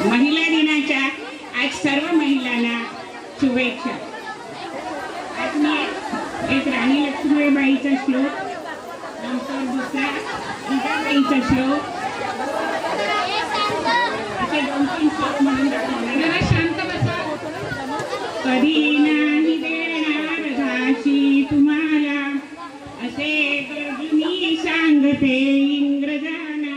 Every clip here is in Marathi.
महिला दिनाच्या आज सर्व महिलांना शुभेच्छा. आज मी एक राणी लक्ष्मीबाईचा श्लोक, नंतर दुसरा जिजाबाईचा श्लोक, असे 2-3 श्लोक म्हणून दाखवणार. जरा शांत बसा. कधी नाही देणार झाशी तुम्हाला, असे गर्जुनी सांगते इंग्रजांना.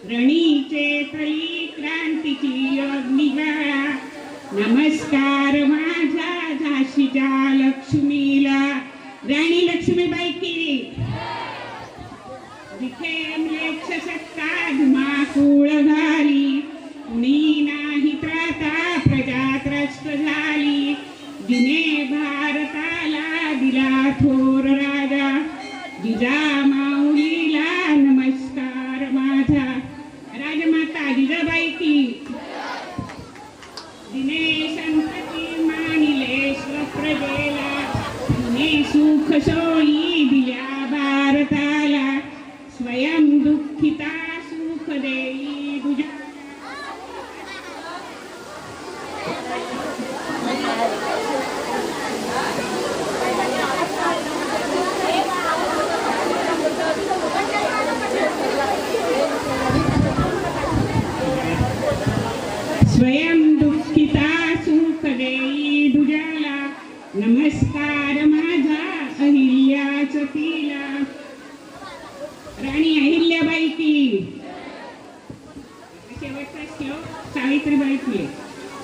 रणीचे तळी क्रांतीची अग्निज्वाळा, नमस्कार माझ्या झाशीच्या लक्ष्मीला. राणी लक्ष्मीबाई की जिथे म्लेच्छ सत्ता धुमाकूळ झाली, कुणी नाही त्राता प्रजा त्रस्त झाली. जिने भारताला दिला थोर राजा, जिजामाऊलीला नमस्कार माझा. राजमाता जिजाबाई की. जिने संतती मानिले स्वप्रजेला, जिने सुख सोयी दिल्या भारताला, स्वयं दुःखिता सुख देई तुझ्या. स्वयं दुःखिता सुख देई दुजाला, नमस्कार माझा अहिल्याच तिला. राणी अहिल्याबाई की. शेवटचा श्लोक सावित्रीबाई की.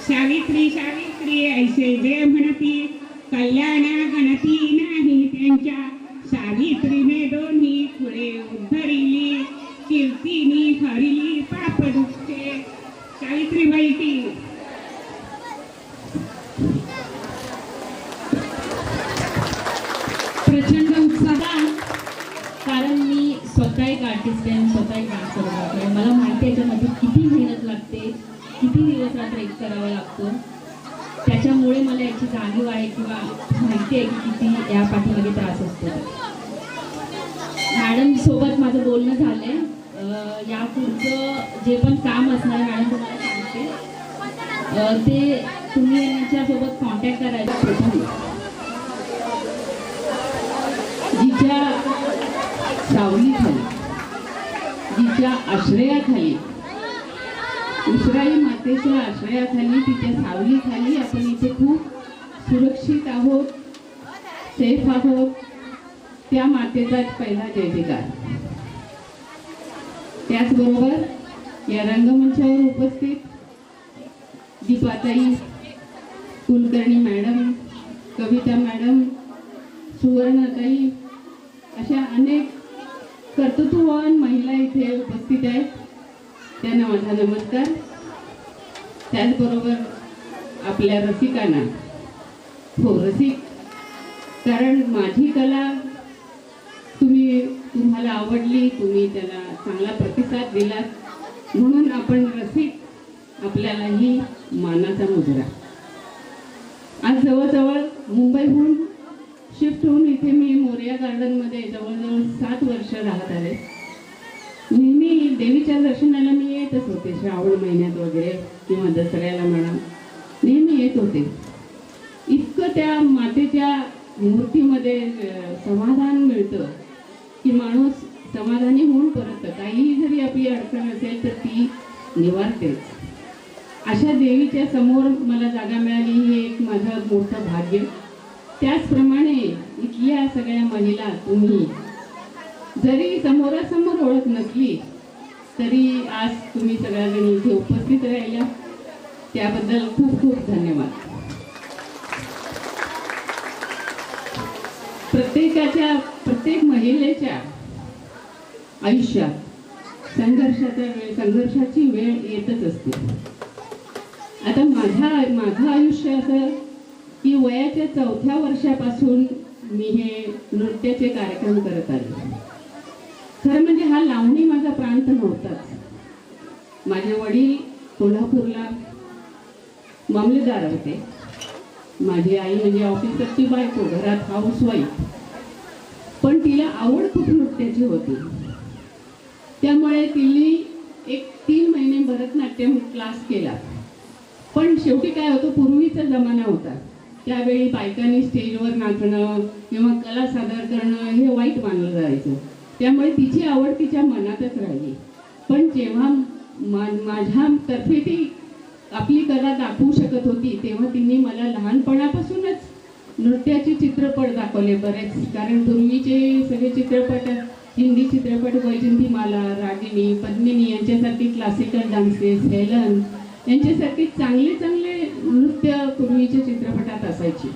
सावित्री सावित्री ऐसे जे म्हणती, कल्याणा गणती नाही त्यांच्या. सावित्रीने दोन्ही कुळे उद्धरिली, कीर्तीनी हरिली पाप दुःखे. सावित्रीबाई की. प्रचंड उत्साह, कारण मी स्वतः एक आर्टिस्ट आहे, स्वतः एक डान्सर आहे. मला माहिती आहे याच्यामध्ये किती मेहनत लागते, किती दिवस रात्र एक करावा लागतो. त्याच्यामुळे मला याची जाणीव आहे किंवा माहिती आहे की किती या पाठीमागे त्रास असतो. मॅडम सोबत माझं बोलणं झालंय. या पुढचं जे पण काम असणार मॅडम तुम्हाला सांगते, ते तुम्ही यांच्यासोबत कॉन्टॅक्ट करायचा. जिच्या सावलीखाली, जिच्या आश्रयाखाली, उसराई मातेच्या आश्रयाखाली, तिच्या सावलीखाली आपण इथे खूप सुरक्षित आहोत, सेफ आहोत. त्या मातेचाच पहिला जय जयकार. त्याचबरोबर या रंगमंचावर उपस्थित दीपाताई, कुलकर्णी मॅडम, कविता मॅडम, सुवर्णाताई, अशा अनेक कर्तृत्ववान महिला इथे उपस्थित आहेत. त्यांना माझा नमस्कार. त्याचबरोबर आपल्या रसिकांना, हो रसिक, कारण माझी कला तुम्हाला आवडली, तुम्ही त्याला चांगला प्रतिसाद दिलात, म्हणून आपण रसिक, आपल्यालाही मानाचा मुजरा. आज जवळजवळ मुंबईहून शिफ्ट होऊन इथे मी मोरया गार्डनमध्ये जवळजवळ 7 वर्ष राहत आले. नेहमी देवीच्या दर्शनाला मी येतच होते, श्रावण महिन्यात वगैरे किंवा दसऱ्याला म्हणा, नेहमी येत होते. इतकं त्या मातेच्या मूर्तीमध्ये समाधान मिळतं की माणूस समाधानी होऊन परत, काहीही जरी आपली अडचण असेल तर ती निवारतेच. अशा देवीच्या समोर मला जागा मिळाली, हे एक माझं मोठं भाग्य. त्याचप्रमाणे इथल्या सगळ्या महिला, तुम्ही जरी समोरासमोर ओळख नसली तरी आज तुम्ही सगळ्याजणी इथे उपस्थित राहिल्या, त्याबद्दल खूप खूप धन्यवाद. प्रत्येक महिलेच्या आयुष्यात संघर्षाची वेळ येतच असते. आता माझं आयुष्य असं की वयाच्या 4थ्या वर्षापासून मी हे नृत्याचे कार्यक्रम करत आले. खरं म्हणजे हा लावणी माझा प्रांत नव्हताच. माझे वडील कोल्हापूरला मामलेदार होते. माझी आई म्हणजे ऑफिसरची बायको, घरात हाऊसवाईफ, पण तिला आवड खूप नृत्याची होती. त्यामुळे तिने एक 3 महिने भरतनाट्यम क्लास केला. पण शेवटी काय होतं, पूर्वीचा जमाना होता. त्यावेळी बायकांनी स्टेजवर नाचणं किंवा कला सादर करणं हे वाईट मानलं जायचं. त्यामुळे तिची आवड तिच्या मनातच राहिली. पण जेव्हा माझ्यातर्फे ती आपली कला दाखवू शकत होती, तेव्हा तिने मला लहानपणापासूनच नृत्याचे चित्रपट दाखवले बरेच. कारण पूर्वीचे सगळे चित्रपट, हिंदी चित्रपट, वैजंतीमाला, रागिणी, पद्मिनी यांच्यासारखी क्लासिकल डान्सेस, हेलन यांच्यासारखे चांगले चांगले नृत्य पूर्वीच्या चित्रपटात असायचे.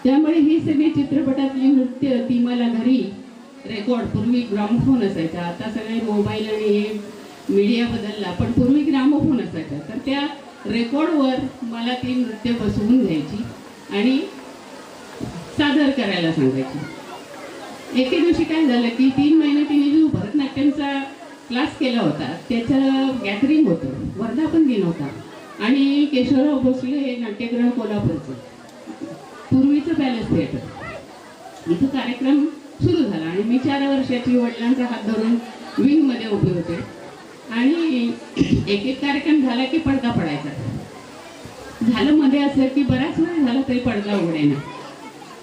त्यामुळे ही सगळी चित्रपटातली नृत्य ती मला घरी रेकॉर्ड, पूर्वी ग्रामोफोन असायचा, आता सगळे मोबाईल आणि हे मीडिया बदलला, पण पूर्वी ग्रामोफोन असायचा. तर त्या रेकॉर्डवर मला ती नृत्य बसवून घ्यायची आणि सादर करायला सांगायची. एके दिवशी काय झालं की 3 महिने तिने जो भरतनाट्यमचा क्लास केला होता त्याचं गॅदरिंग होतं, वर्धापन दिन होता आणि केशवराव भोसले हे नाट्यगृह कोल्हापूरचं, पूर्वीचं पॅलेस थिएटर, इथं कार्यक्रम सुरू झाला. आणि मी 4 वर्षाची वडिलांचा हात धरून विंगमध्ये उभे होते आणि एक एक कार्यक्रम झाला की पडदा पडायचा. झालं मध्ये असं की बराच वेळ झाला तरी पडदा उघडेना.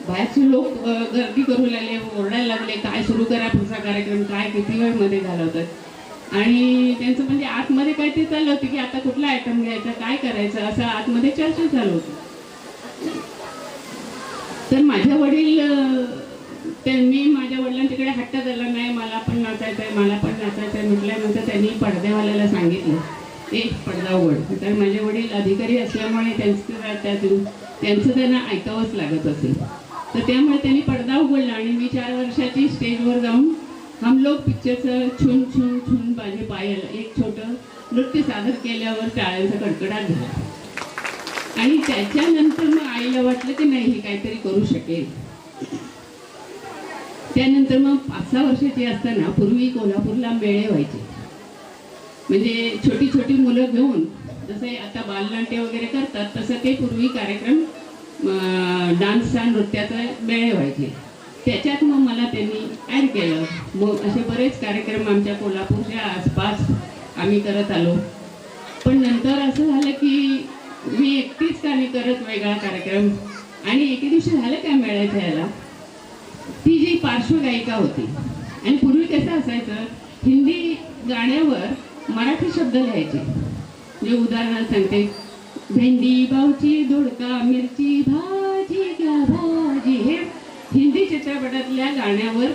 बाहेरचे लोक गर्दी करू लागले, ओरडायला लागले, काय सुरू करा पुढचा कार्यक्रम, काय किती वेळ मध्ये झालं होतं. आणि त्यांचं म्हणजे आतमध्ये काय ते चाललं होतं की आता कुठला आयटम घ्यायचा, काय करायचं, असं आतमध्ये चर्चा चालू होती. तर माझ्या वडील मी माझ्या वडिलांच्याकडे हट्ट झाला, नाही मला पण नाचायचं आहे, मला पण नाचायचं आहे म्हटल्यानंतर त्यांनी पडद्यावाल्याला सांगितलं एक पडदा उघड. तर माझे वडील अधिकारी असल्यामुळे त्यांचं त्यांना ऐकावंच लागत असेल. तर त्यामुळे त्यांनी पडदा उघडला आणि मी 4 वर्षाची स्टेजवर जाऊन हम लोग पिक्चरचं छुन छुन छुन माझे पायाला एक छोटं नृत्य सादर केल्यावर टाळ्यांचा कडकडाट झाला. आणि त्याच्यानंतर मग आईला वाटलं की नाही हे काहीतरी करू शकेल. त्यानंतर मग 5-6 वर्षाची असताना पूर्वी कोल्हापूरला मेळे व्हायचे, म्हणजे छोटी छोटी मुलं घेऊन जसे आता बालनाट्य वगैरे करतात तसं ते पूर्वी कार्यक्रम डान्सचा नृत्याचा मेळे व्हायचे. त्याच्यात मग मला त्यांनी ॲड केलं. मग असे बरेच कार्यक्रम आमच्या कोल्हापूरच्या आसपास आम्ही करत आलो. पण नंतर असं झालं की मी एकटीच का नाही करत वेगळा कार्यक्रम. आणि एके दिवशी झालं काय मेळ्याच्या याला, ती जी पार्श्वगायिका होती आणि पूर्वी कसं असायचं हिंदी गाण्यावर मराठी शब्द लिहायचे. म्हणजे उदाहरणार्थ सांगते, भेंडी बावची दोडका मिरची भाजी घ्या भाजी, हे हिंदी चित्रपटातल्या गाण्यावर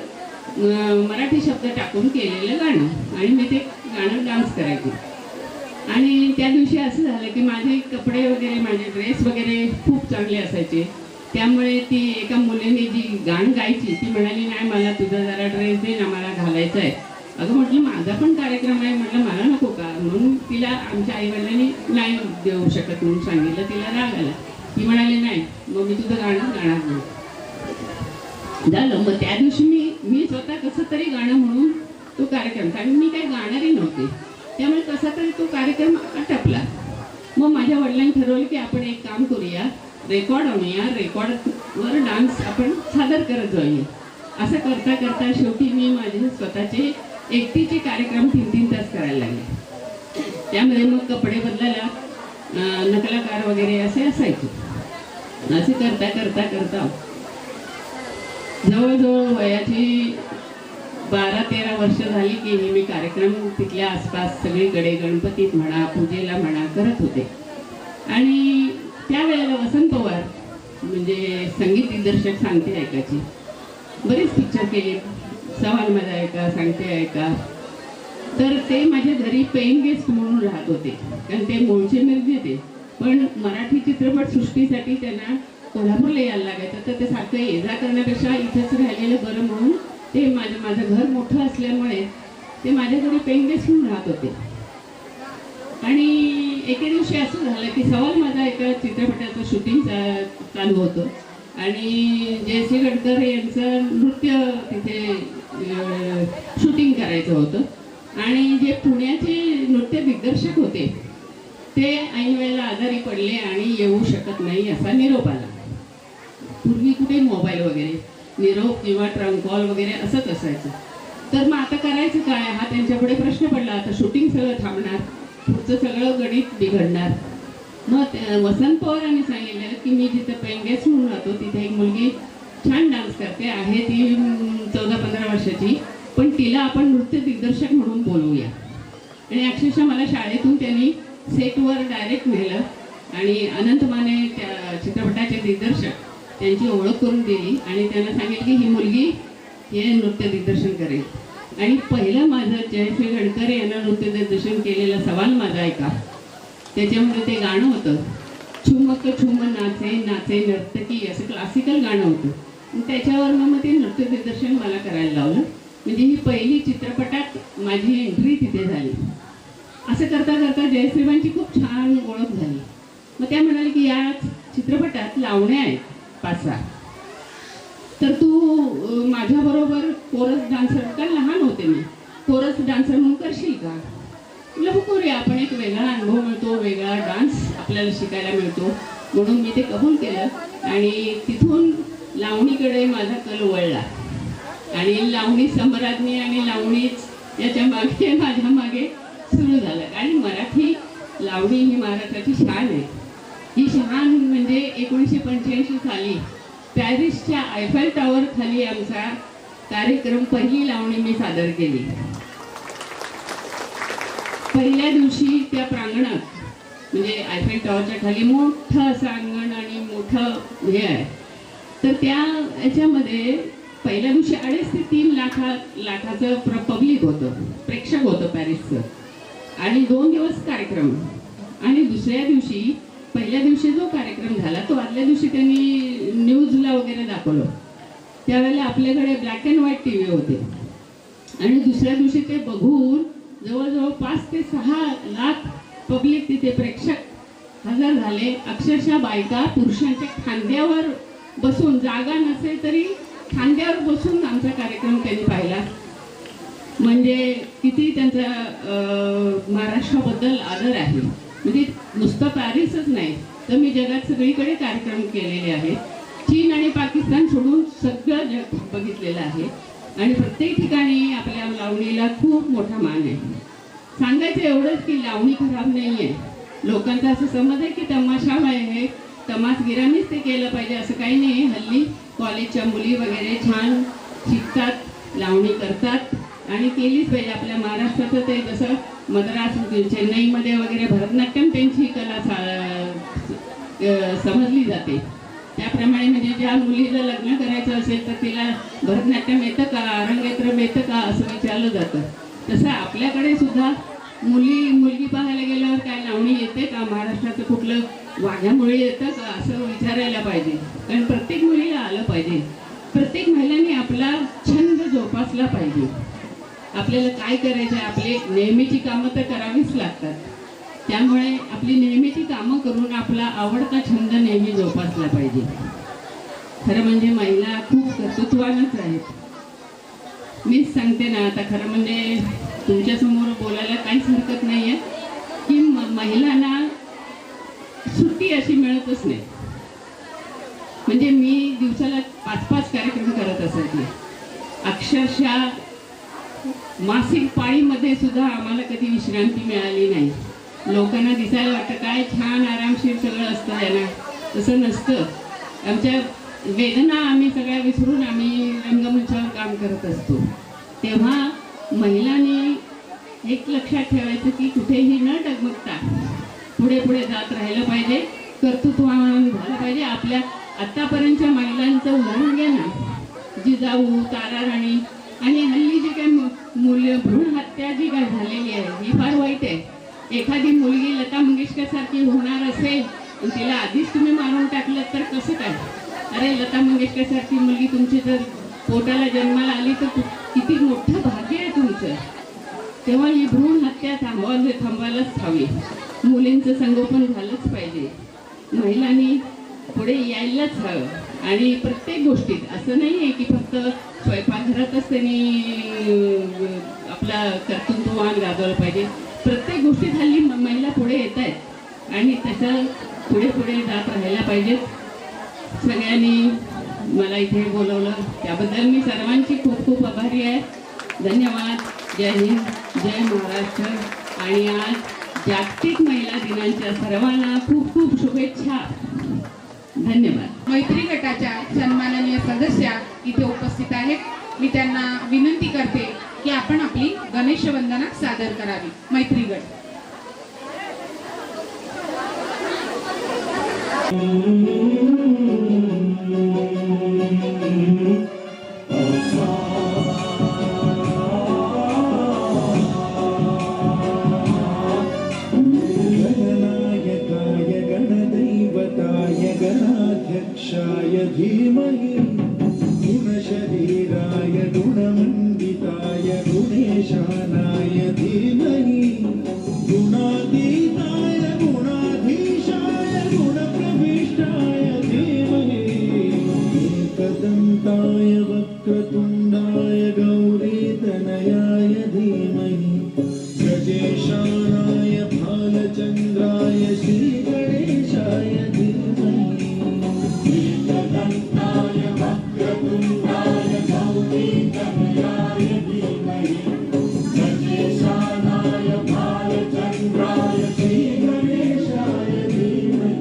मराठी शब्द टाकून केलेलं गाणं आणि मी ते गाणं डान्स करायचे. आणि त्या दिवशी असं झालं की माझे कपडे वगैरे, माझे ड्रेस वगैरे खूप चांगले असायचे. त्यामुळे ती एका मुलीने जी गाणं गायची ती म्हणाली, नाही मला तुझा जरा ड्रेस दे ना, मला घालायचं आहे. अगं म्हटलं माझा पण कार्यक्रम आहे, म्हटलं मला नको का. म्हणून तिला आमच्या आईवडिलांनी नाही देऊ शकत म्हणून सांगितलं. तिला राग आला. ती म्हणाली नाही मग मी तुझं गाणं गाणार नाही. झालं. मग त्या दिवशी मी स्वतः कसं तरी गाणं म्हणून तो कार्यक्रम, कारण मी काही गाणारी नव्हते, त्यामुळे कसा तरी तो कार्यक्रम आटपला. मग माझ्या वडिलांनी ठरवलं की आपण एक काम करूया, रेकॉर्ड आणूया, रेकॉर्डवर डान्स आपण सादर करत जाऊया. असं करता करता शेवटी मी माझे स्वतःचे एकटीचे कार्यक्रम 3-3 तास करायला लागले. त्यामध्ये मग कपडे बदलायला नकलाकार वगैरे असे असायचे. असे करता करता करता जवळजवळ वयाची 12-13 वर्ष झाली की मी कार्यक्रम तिथल्या आसपास सगळीकडे गणपतीत म्हणा, पूजेला म्हणा करत होते. आणि त्यावेळेला वसंत पवार म्हणजे संगीत दिग्दर्शक सांगते ऐकायची, बरेच पिक्चर केले, सवाल माझा ऐका, सांगते ऐका. तर ते माझ्या घरी पेइंग गेस्ट म्हणून राहत होते, कारण ते मूळचे मिरजेचे, पण मराठी चित्रपट सृष्टीसाठी त्यांना कोल्हापूरला यायला लागायचं. तर ते सारखं ये जा करण्यापेक्षा इथंच राहिलेलं बरं म्हणून ते माझं घर मोठं असल्यामुळे ते माझ्या घरी पेइंग गेस्ट म्हणून राहत होते. आणि एके दिवशी असं झालं की सवाल माझा एका चित्रपटाचं शूटिंग चालू होतं आणि जयश्री गडकर यांचं नृत्य तिथे शूटिंग करायचं होतं. आणि जे पुण्याचे नृत्य दिग्दर्शक होते ते ऐन वेळेला आजारी पडले आणि येऊ शकत नाही असा निरोप आला. पूर्वी कुठे मोबाईल वगैरे निरोप किंवा ट्रंक कॉल वगैरे असंच असायचं. तर मग आता करायचं काय, हा त्यांच्यापुढे प्रश्न पडला. आता शूटिंग सगळं थांबणार, पुढचं सगळं गणित बिघडणार. मग वसंत पवारांनी सांगितलं की मी जिथे पेंगेस म्हणून राहतो तिथे एक मुलगी छान डान्स करते आहे, ती 14-15 वर्षाची, पण तिला आपण नृत्य दिग्दर्शक म्हणून बोलवूया. आणि अक्षरशः मला शाळेतून त्यांनी सेटवर डायरेक्ट नेलं आणि अनंत माने त्या चित्रपटाचे दिग्दर्शक त्यांची ओळख करून दिली आणि त्यांना सांगितलं की ही मुलगी हे नृत्य दिग्दर्शन करेल. आणि पहिलं माझं जयश्री गडकरी यांना नृत्य दिग्दर्शन केलेला सवाल माझा ऐका. त्याच्यामध्ये ते गाणं होतं छुमक छुम नाचे नाचे नर्तकी, असं क्लासिकल गाणं होतं. आणि त्याच्यावर मग ते नृत्य दिग्दर्शन मला करायला लावलं. म्हणजे ही पहिली चित्रपटात माझी एंट्री तिथे झाली. असं करता करता जयश्रीबांची खूप छान ओळख झाली. मग त्या म्हणाले की या चित्रपटात लावण्या आहेत 5-6, तर तू माझ्याबरोबर कोरस डान्सर, का लहान होते मी, कोरस डान्सर म्हणून करशील का? म्हटलं हो करूया, आपण एक वेगळा अनुभव मिळतो, वेगळा डान्स आपल्याला शिकायला मिळतो. म्हणून मी ते कबूल केलं आणि तिथून लावणीकडे माझा कल वळला. आणि लावणी सम्राज्ञी आणि लावणीच याच्या मागे माझ्या मागे सुरू झालं. आणि मराठी लावणी ही महाराष्ट्राची शान आहे. ही शान म्हणजे 1985 साली पॅरिसच्या आयफेल टॉवर खाली आमचा कार्यक्रम पहिली लावणी मी सादर केली. पहिल्या दिवशी त्या प्रांगणात म्हणजे आयफेल टॉवरच्या खाली मोठं असं अंगण आणि मोठं हे आहे. तर त्या याच्यामध्ये पहिल्या दिवशी 2.5 ते 3 लाखाचं पब्लिक होतं, प्रेक्षक होतं पॅरिसचं. आणि 2 दिवस कार्यक्रम. आणि दुसऱ्या दिवशी, पहिल्या दिवशी जो कार्यक्रम झाला तो आदल्या दिवशी त्यांनी न्यूजला वगैरे दाखवलं. त्यावेळेला आपल्याकडे ब्लॅक अँड व्हाईट TV होते. आणि दुसऱ्या दिवशी ते बघून जवळजवळ 5 ते 6 लाख पब्लिक तिथे प्रेक्षक हजर झाले. अक्षरशः बायका पुरुषांच्या खांद्यावर बसून, जागा नसेल तरी खांद्यावर बसून आमचा कार्यक्रम त्यांनी पाहिला. म्हणजे किती त्यांचा महाराष्ट्राबद्दल आदर आहे. म्हणजे नुसतं पॅरिसच नाही तर मी जगात सगळीकडे कार्यक्रम केलेले आहेत. चीन आणि पाकिस्तान सोडून सगळं जग बघितलेलं आहे. आणि प्रत्येक ठिकाणी आपल्या लावणीला खूप मोठा मान आहे. सांगायचं एवढंच की लावणी खराब नाही आहे. लोकांचा असं समज आहे की तमाशा आहे, तमासगिरांनीच ते केलं पाहिजे, असं काही नाही. हल्ली कॉलेजच्या मुली वगैरे छान शिकतात, लावणी करतात आणि केलीच पाहिजे. आपल्या महाराष्ट्राचं ते जसं मद्रास, चेन्नईमध्ये वगैरे भरतनाट्यम त्यांची कला समजली जाते. त्याप्रमाणे म्हणजे ज्या मुलीला लग्न करायचं असेल तर तिला भरतनाट्यम येतं का, अरंगेत्रम येतं का असं विचारलं जातं. तसं आपल्याकडे सुद्धा मुलगी पाहायला गेल्यावर काय लावणी येते का, महाराष्ट्राचं कुठलं वाघ्यामुळे येतं का असं विचारायला पाहिजे. कारण प्रत्येक मुलीला आलं पाहिजे. प्रत्येक महिलांनी आपला छंद जोपासला पाहिजे. आपल्याला काय करायचं आहे, आपले नेहमीची कामं तर करावीच लागतात. त्यामुळे आपली नेहमीची कामं करून आपला आवडता छंद नेहमी जोपासला पाहिजे. खरं म्हणजे महिला खूप कर्तृत्वानच आहेत. मीच सांगते ना, आता खरं म्हणजे तुमच्यासमोर बोलायला काहीच हरकत नाही आहे की महिलांना सुट्टी अशी मिळतच नाही. म्हणजे मी दिवसाला 5-5 कार्यक्रम करत असायचे. अक्षरशः मासिक पाळीमध्ये सुद्धा आम्हाला कधी विश्रांती मिळाली नाही. लोकांना दिसायला वाटतं काय छान आरामशीर सगळं असतं यांना, तसं नसतं. आमच्या वेदना आम्ही सगळ्या विसरून आम्ही रंगमंचावर काम करत असतो. तेव्हा महिलांनी एक लक्षात ठेवायचं की कुठेही न डगमगता पुढे पुढे जात राहिलं पाहिजे, कर्तृत्ववान झालं पाहिजे. आपल्या आत्तापर्यंतच्या महिलांचं उदाहरण घ्या ना, जिजाऊ, ताराराणी. आणि हल्ली जी काय भ्रूण हत्या जी काय झालेली आहे ही फार वाईट आहे. एखादी मुलगी लता मंगेशकर सारखी होणार असेल आणि तिला आधीच तुम्ही मारून टाकलं तर कसं काय? अरे लता मंगेशकर सारखी मुलगी तुमची जर पोटाला जन्माला आली तर किती मोठं भाग्य आहे तुमचं. तेव्हा ही भ्रूण हत्या थांबवायलाच हवी. मुलींचं संगोपन झालंच पाहिजे. महिलांनी पुढे यायलाच हवं. आणि प्रत्येक गोष्टीत असं नाही आहे की फक्त स्वयंपाकघरातच त्यांनी आपला कर्तृत्ववान गाजवलं पाहिजे. प्रत्येक गोष्टीत हल्ली महिला पुढे येत आहेत आणि त्याचं पुढे पुढे जात राहायला पाहिजेत. सगळ्यांनी मला इथे बोलवलं त्याबद्दल मी सर्वांची खूप खूप आभारी आहे. धन्यवाद. जय हिंद, जय महाराष्ट्र. आणि आज जागतिक महिला दिनाच्या सर्वांना खूप खूप शुभेच्छा. धन्यवाद. मैत्री गटाच्या सन्माननीय सदस्या इथे उपस्थित आहेत. मी त्यांना विनंती करते की आपण आपली गणेश वंदना सादर करावी. मैत्री गट. गणनायकाय गणदैवताय गणाध्यक्षाय धीमहि गुणशरीराय गुणमण्डिताय गुणेशानाय धीमहि गुणातीताय गुणाधीशाय गुणप्रविष्टाय धीमहि एकदन्ताय वक्रतुण्डाय गौरीतनयाय धीमहि गजेशानाय भालचन्द्राय श्रीगणेशाय धीमहि एकदन्ताय वक्रतुण्डाय गौरीतनयाय धीमहि गजेशानाय भालचन्द्राय श्रीगणेशाय धीमहि.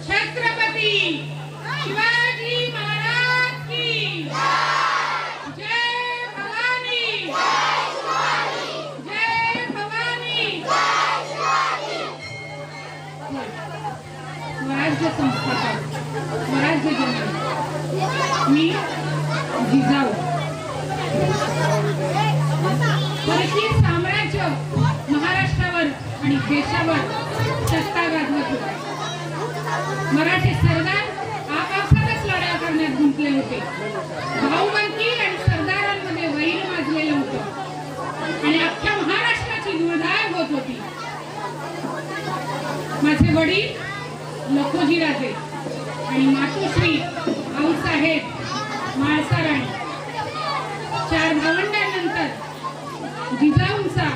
छत्रपती शिवाजी महाराज की जय भवानी. जय भवानी. स्वराज्य संस्थापक स्वराज्य जनक मी जिजाऊ परकीय साम्राज्य महाराष्ट्रावर आणि देशावर सत्ता गाजवत होते. मराठी सरदार आपापसातच लढाई करण्यात गुंतले होते. भाऊबंदी आणि सरदारांमध्ये वैर माजलेलं होतं आणि अख्ख्या महाराष्ट्राची धुळधाळ होत होती. माझे वडील लखोजी राजे आणि मातोश्री आऊसाहेब माळसाराणी 4 भावंडांनंतर जिजाऊंचा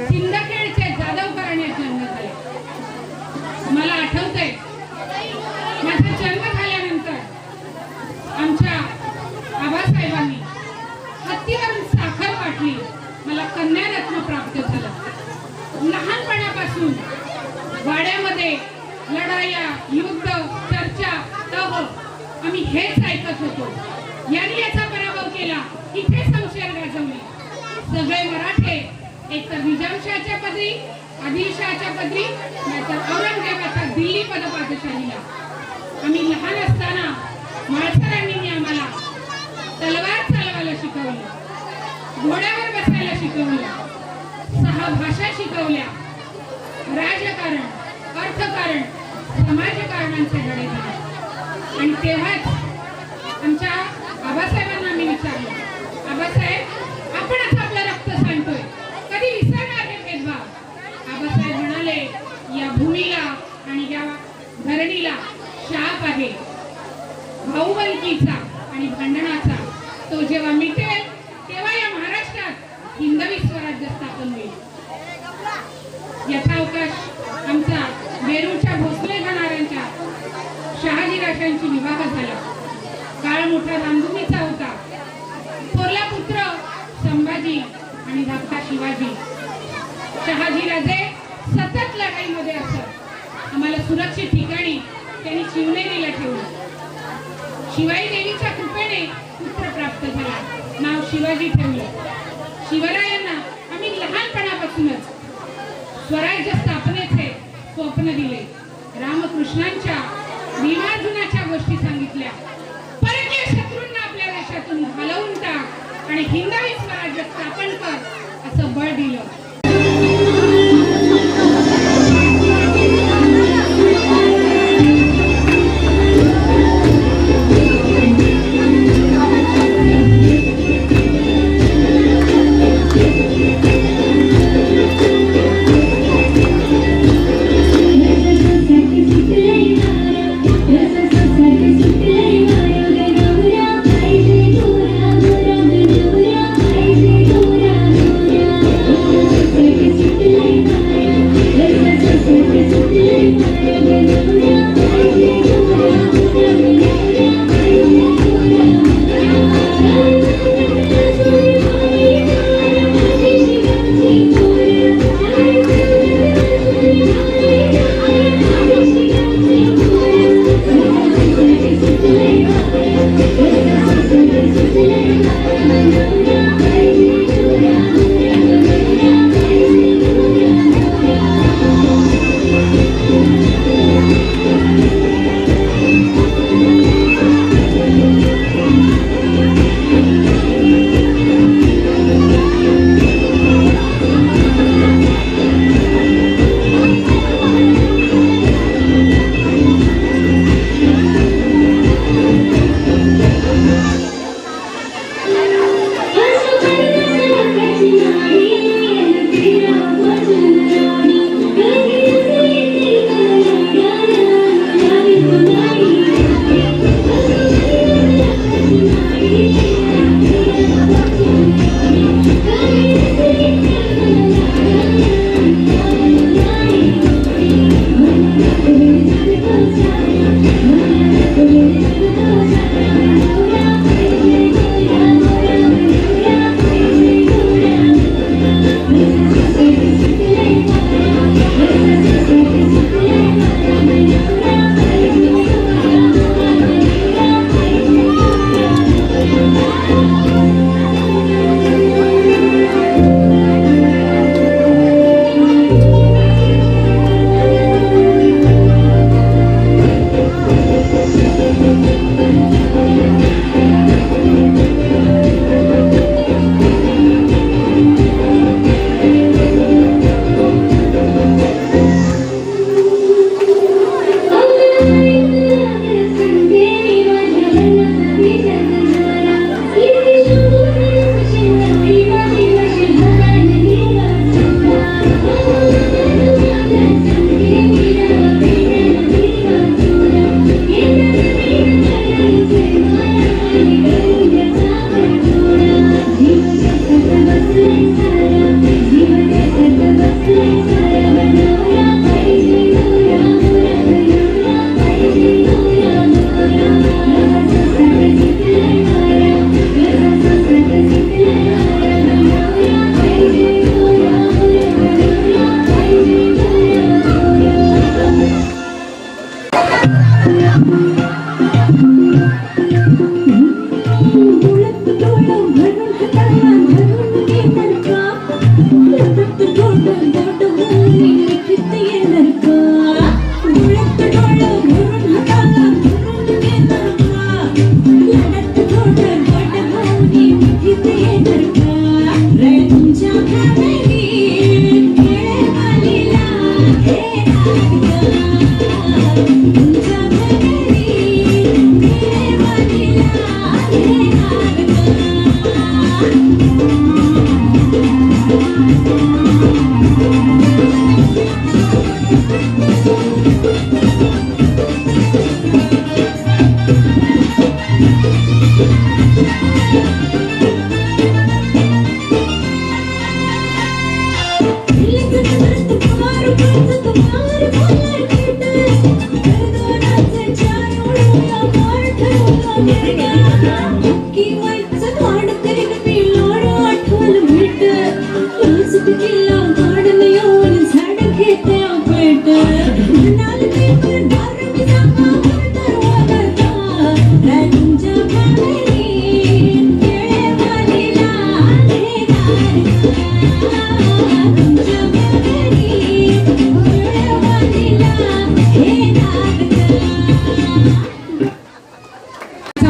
सिंदखेडचे जाधव घराण्यात जन्म झाला. मला आठवतंय माझा जन्म झाल्यानंतर आमच्या आबासाहेबांनी हत्तीवरून साखर वाटली. मला कन्यारत्न प्राप्त झालं. लहानपणापासून वाड्यामध्ये लढाया, युद्ध, चर्चा, तह आम्ही हेच ऐकत होतो. यांनी याचा पराभव केला, इथे संशय गाजवली. सगळे मराठे एकतर निजामशाच्या पदरी, आदिलशहाच्या पदरी, नाहीतर औरंगजेबाच्या दिल्ली पदपादशाहीला. आम्ही लहान असताना माळसरांनी आम्हाला तलवार चालवायला शिकवली, घोड्यावर बसायला शिकवलं, 6 भाषा शिकवल्या, राजकारण, अर्थकारण, समाजकारणांचे धडे दिले. आणि तेव्हाच आमच्या आबासाहेबांना मी विचारलं, आबासाहेब आपणच आपलं रक्त सांडतोय, कधी विसरणार हे भेदभाव? आबासाहेब म्हणाले, या भूमीला आणि या धरणीला शाप आहे भाऊबंदकीचा आणि भांडणाचा. तो जेव्हा मिटेल तेव्हा या महाराष्ट्रात हिंदवी स्वराज्य स्थापन होईल. यथावकाश आमचा वेरूळच्या भोसले घराण्यांच्या शहाजीराजांची विवाह झाला. काळ मोठा धामधुमीचा होता. थोरला पुत्र संभाजी आणि धाकटा शिवाजी. शहाजीराजे सतत लढाईमध्ये असत. आम्हाला सुरक्षित ठिकाणी त्यांनी शिवनेरीला ठेवलं. शिवाई देवीच्या कृपेने पुत्र प्राप्त झाला. नाव शिवाजी ठेवलं. शिवरायांना आम्ही लहानपणापासूनच स्वराज्य स्थापनेचे स्वप्न दिले. रामकृष्णांच्या भीमार्जुनाच्या गोष्टी सांगितल्या. परकीय शत्रूंना आपल्या देशातून घालवून टाक आणि हिंदवी स्वराज्य स्थापन कर असं बळ दिलं. Thank you.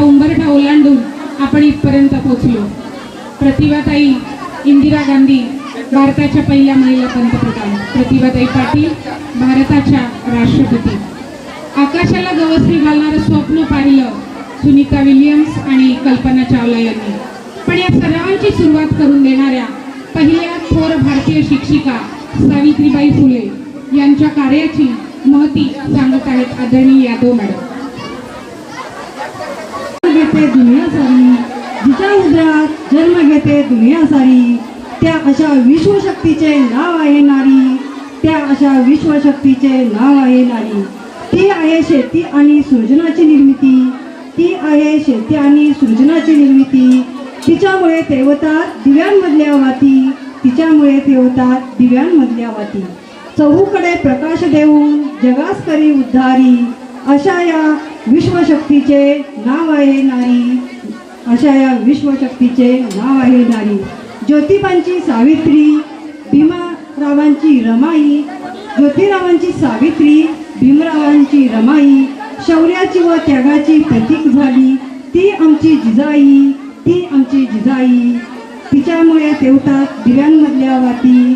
उंबरठा ओलांडून आपण इथपर्यंत पोहोचलो. प्रतिभाताई इंदिरा गांधी भारताच्या पहिल्या महिला पंतप्रधान, प्रतिभाताई पाटील भारताच्या राष्ट्रपती. आकाशाला गवसणी घालणारं स्वप्न पाहिलं सुनीता विलियम्स आणि कल्पना चावला यांनी. पण या सर्वांची सुरुवात करून देणाऱ्या पहिल्या थोर भारतीय शिक्षिका सावित्रीबाई फुले यांच्या कार्याची महती सांगत आहेत आदरणीय यादव मॅडम. घेते दुनिया सारी, जिच्या उदरात जन्म घेते दुनिया सारी, त्या अशा विश्वशक्तीचे नाव आहे नारी, त्या अशा विश्वशक्तीचे नाव आहे नारी. ती आहे शेती आणि सृजनाची निर्मिती, ती आहे शेती आणि सृजनाची निर्मिती. तिच्यामुळे तेवतात दिव्यांमधल्या वाती, तिच्यामुळे तेवतात दिव्यांमधल्या वाती. चहूकडे प्रकाश देऊन जगास करी उद्धारी, अशा या विश्वशक्तीचे नाव आहे नारी, अशा या विश्वशक्तीचे नाव आहे नारी. ज्योतिबांची सावित्री, भीमरावांची रमाई, ज्योतिरावांची सावित्री, भीमरावांची रमाई, शौर्याची व त्यागाची प्रतीक झाली ती आमची जिजाई, ती आमची जिजाई. तिच्यामुळे तेवतात दिव्यांमधल्या वाती,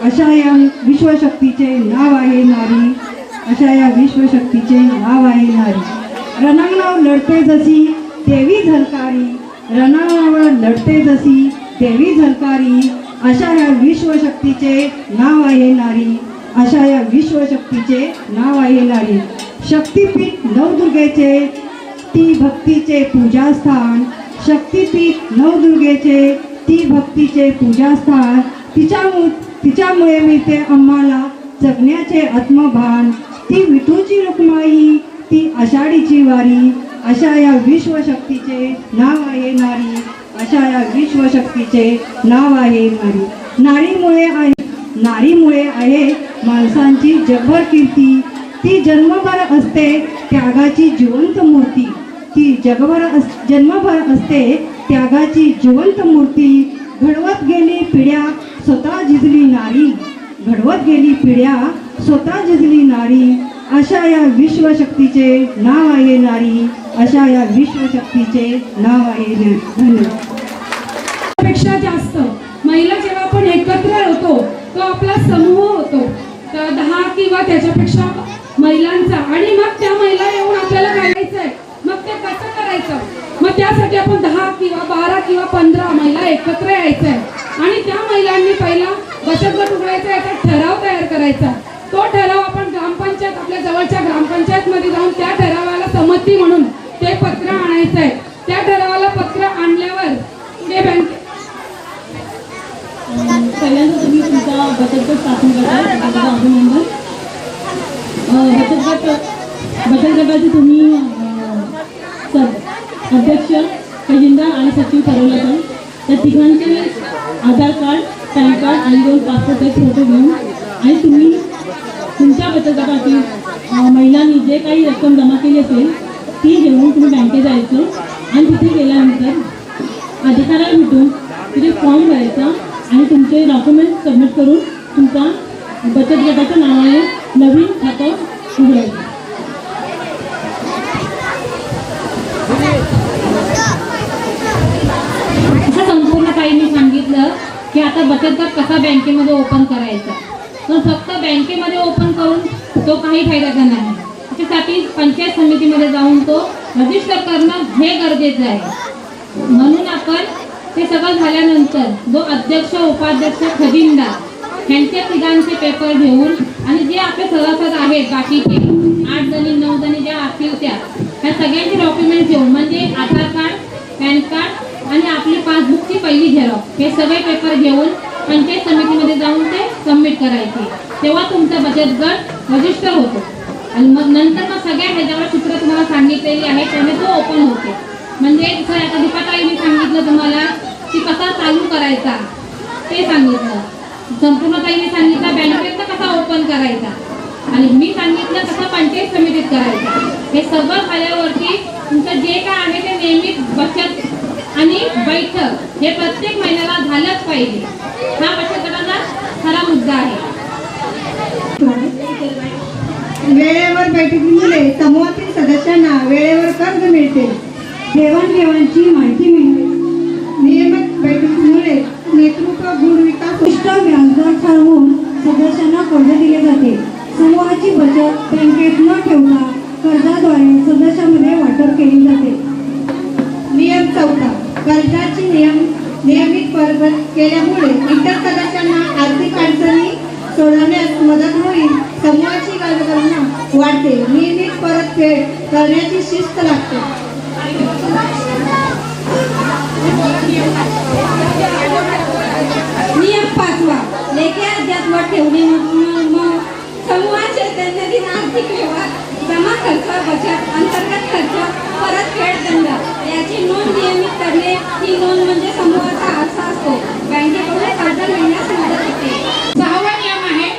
अशा या विश्वशक्तीचे नाव आहे नारी, अशा या विश्वशक्तीचे नाव आहे नारी. रणांगणावर लढते जशी देवी झलकारी, रणांगणावर लढते जशी देवी झलकारी, अशा या विश्वशक्तीचे नाव आहे नारी, अशा या विश्वशक्तीचे नाव आहे नारी. शक्तिपीठ नवदुर्गेचे ती भक्तीचे पूजास्थान, शक्तिपीठ नवदुर्गेचे ती भक्तीचे पूजास्थान. तिच्यामुळे मिळते आम्हाला जगण्याचे आत्मभान. ती विठूची रुक्माई, ती आषाढीची वारी, अशा या विश्वशक्तीचे नाव आहे नारी, अशा या विश्वशक्तीचे नाव आहे नारी. नारीमुळे आहे माणसांची जगभर कीर्ती. ती जन्मभर असते त्यागाची जिवंत मूर्ती, ती जन्मभर असते त्यागाची जिवंत मूर्ती. घडवत गेली पिढ्या स्वतः झिजली नारी, घडवत गेली पिढ्या स्वतः झिजली नारी, अशा या विश्वशक्तीचे नाव आहे नारी, अशा या विश्वशक्तीचे नाव आहे नारी. धन्यवाद. पेक्षा जास्त महिला जेव्हा आपण एकत्र होतो तो आपला समूह होतो, तर 10 किंवा त्याच्यापेक्षा महिलांचा, आणि मग त्या महिला येऊन आपल्याला करायचंय, मग ते कसं करायचं, मग त्यासाठी आपण 10 किंवा 12 किंवा 15 महिला एकत्र यायचंय आणि त्या महिलांनी पहिला बचत गट उघडायचा, याचा ठराव तयार करायचा. तो ठराव आपण ग्रामपंचायत, आपल्या जवळच्या ग्रामपंचायत मध्ये जाऊन त्या ठरावाला संमती म्हणून ते पत्र आणायचं आहे. त्या ठरावाला पत्र आणल्यावर पुढे बँक पहिल्यांदा तुम्ही तुमचा बचत गट स्थापन करताय, त्याबद्दल अभिनंदन. बचत गटाचे तुम्ही अध्यक्ष, खजिनदार आणि सचिव ठरवलं तर त्या तिघांचे आधार कार्ड, पॅन कार्ड आणि 2 पासपोर्ट फोटो घेऊन, आणि तुम्ही तुमच्या बचत गटातील महिलांनी जे काही रक्कम जमा केली असेल ती घेऊन तुम्ही बँकेत जायचं आणि तिथे गेल्यानंतर अधिकाऱ्याला भेटून तिथे फॉर्म भरायचा आणि तुमचे डॉक्युमेंट सबमिट करून तुमचा बचत गटाच्या नावाने नवीन खातं उघडायचं. असं संपूर्ण काही मी सांगितलं की आता बचत गट कसा बँकेमध्ये ओपन करायचा. पण फक्त बँकेमध्ये ओपन करून तो काही फायद्याचा नाही. त्याच्यासाठी पंचायत समितीमध्ये जाऊन तो रजिस्टर करणं हे गरजेचं आहे. म्हणून आपण ते सगळं झाल्यानंतर जो अध्यक्ष उपाध्यक्ष खजिनदार यांच्या तिघांचे पेपर घेऊन आणि जे आपले सभासद आहेत बाकीचे 8 जणी 9 जणी ज्या असतील त्या सगळ्यांचे डॉक्युमेंट्स घेऊन म्हणजे आधार कार्ड, पॅन कार्ड आणि आपली पासबुकची पहिली झेरॉक्स हे सगळे पेपर घेऊन पंचायत समितीमध्ये जाऊन ते सबमिट करायचे. तेव्हा तुमचा बचत गट रजिस्टर होतो आणि मग नंतर मग सगळ्या ह्याच्यावर सूत्र तुम्हाला सांगितलेली आहे त्याने तो ओपन होतो. म्हणजे जसं आता दीपाताईंनी सांगितलं तुम्हाला की कसा चालू करायचा ते सांगितलं. संपूर्ण ताईंनी सांगितलं बँकेतनं कसा ओपन करायचा आणि मी सांगितलं कसं पंचायत समितीत करायचं. हे सगळं झाल्यावरती तुमचं जे काय आहे ते नियमित बचत आणि बैठक हे प्रत्येक महिन्याला झालंच पाहिजे. हा बचत गटाचा खरा मुद्दा आहे. वेळेवर बैठकीमुळे समूहातील सदस्यांना वेळेवर कर्ज मिळते. देवाणघेवाणची माहिती मिळते. नियमित बैठकीमुळे नेतृत्व गुण विकास व्याजदर ठरवून सदस्यांना कर्ज दिले जाते. समूहाची बचत बँकेत न ठेवता कर्जाद्वारे सदस्यांमध्ये वाटप केली जाते. नियम 14 कर्जाची नियमित परतफेड केल्यामुळे इतर सदस्यांना आर्थिक अडचणी सोडवण्यास मदत होईल. समूहाची कल्पना वाढते. नियमित परतफेड करण्याची शिस्त लागते. नियम 5 लेखी अध्यात्म ठेवणे. मग समूहाचे दैनंदिन आर्थिक व्यवहार जमा खर्च, बचत, अंतर्गत खर्च, परतफेड, दंड याची नोंद नियमित करणे. ही नोंद म्हणजे समूहाचा आरसा असतो. बँकेकडून कर्ज मिळण्यास मदत होते. 6वा नियम आहे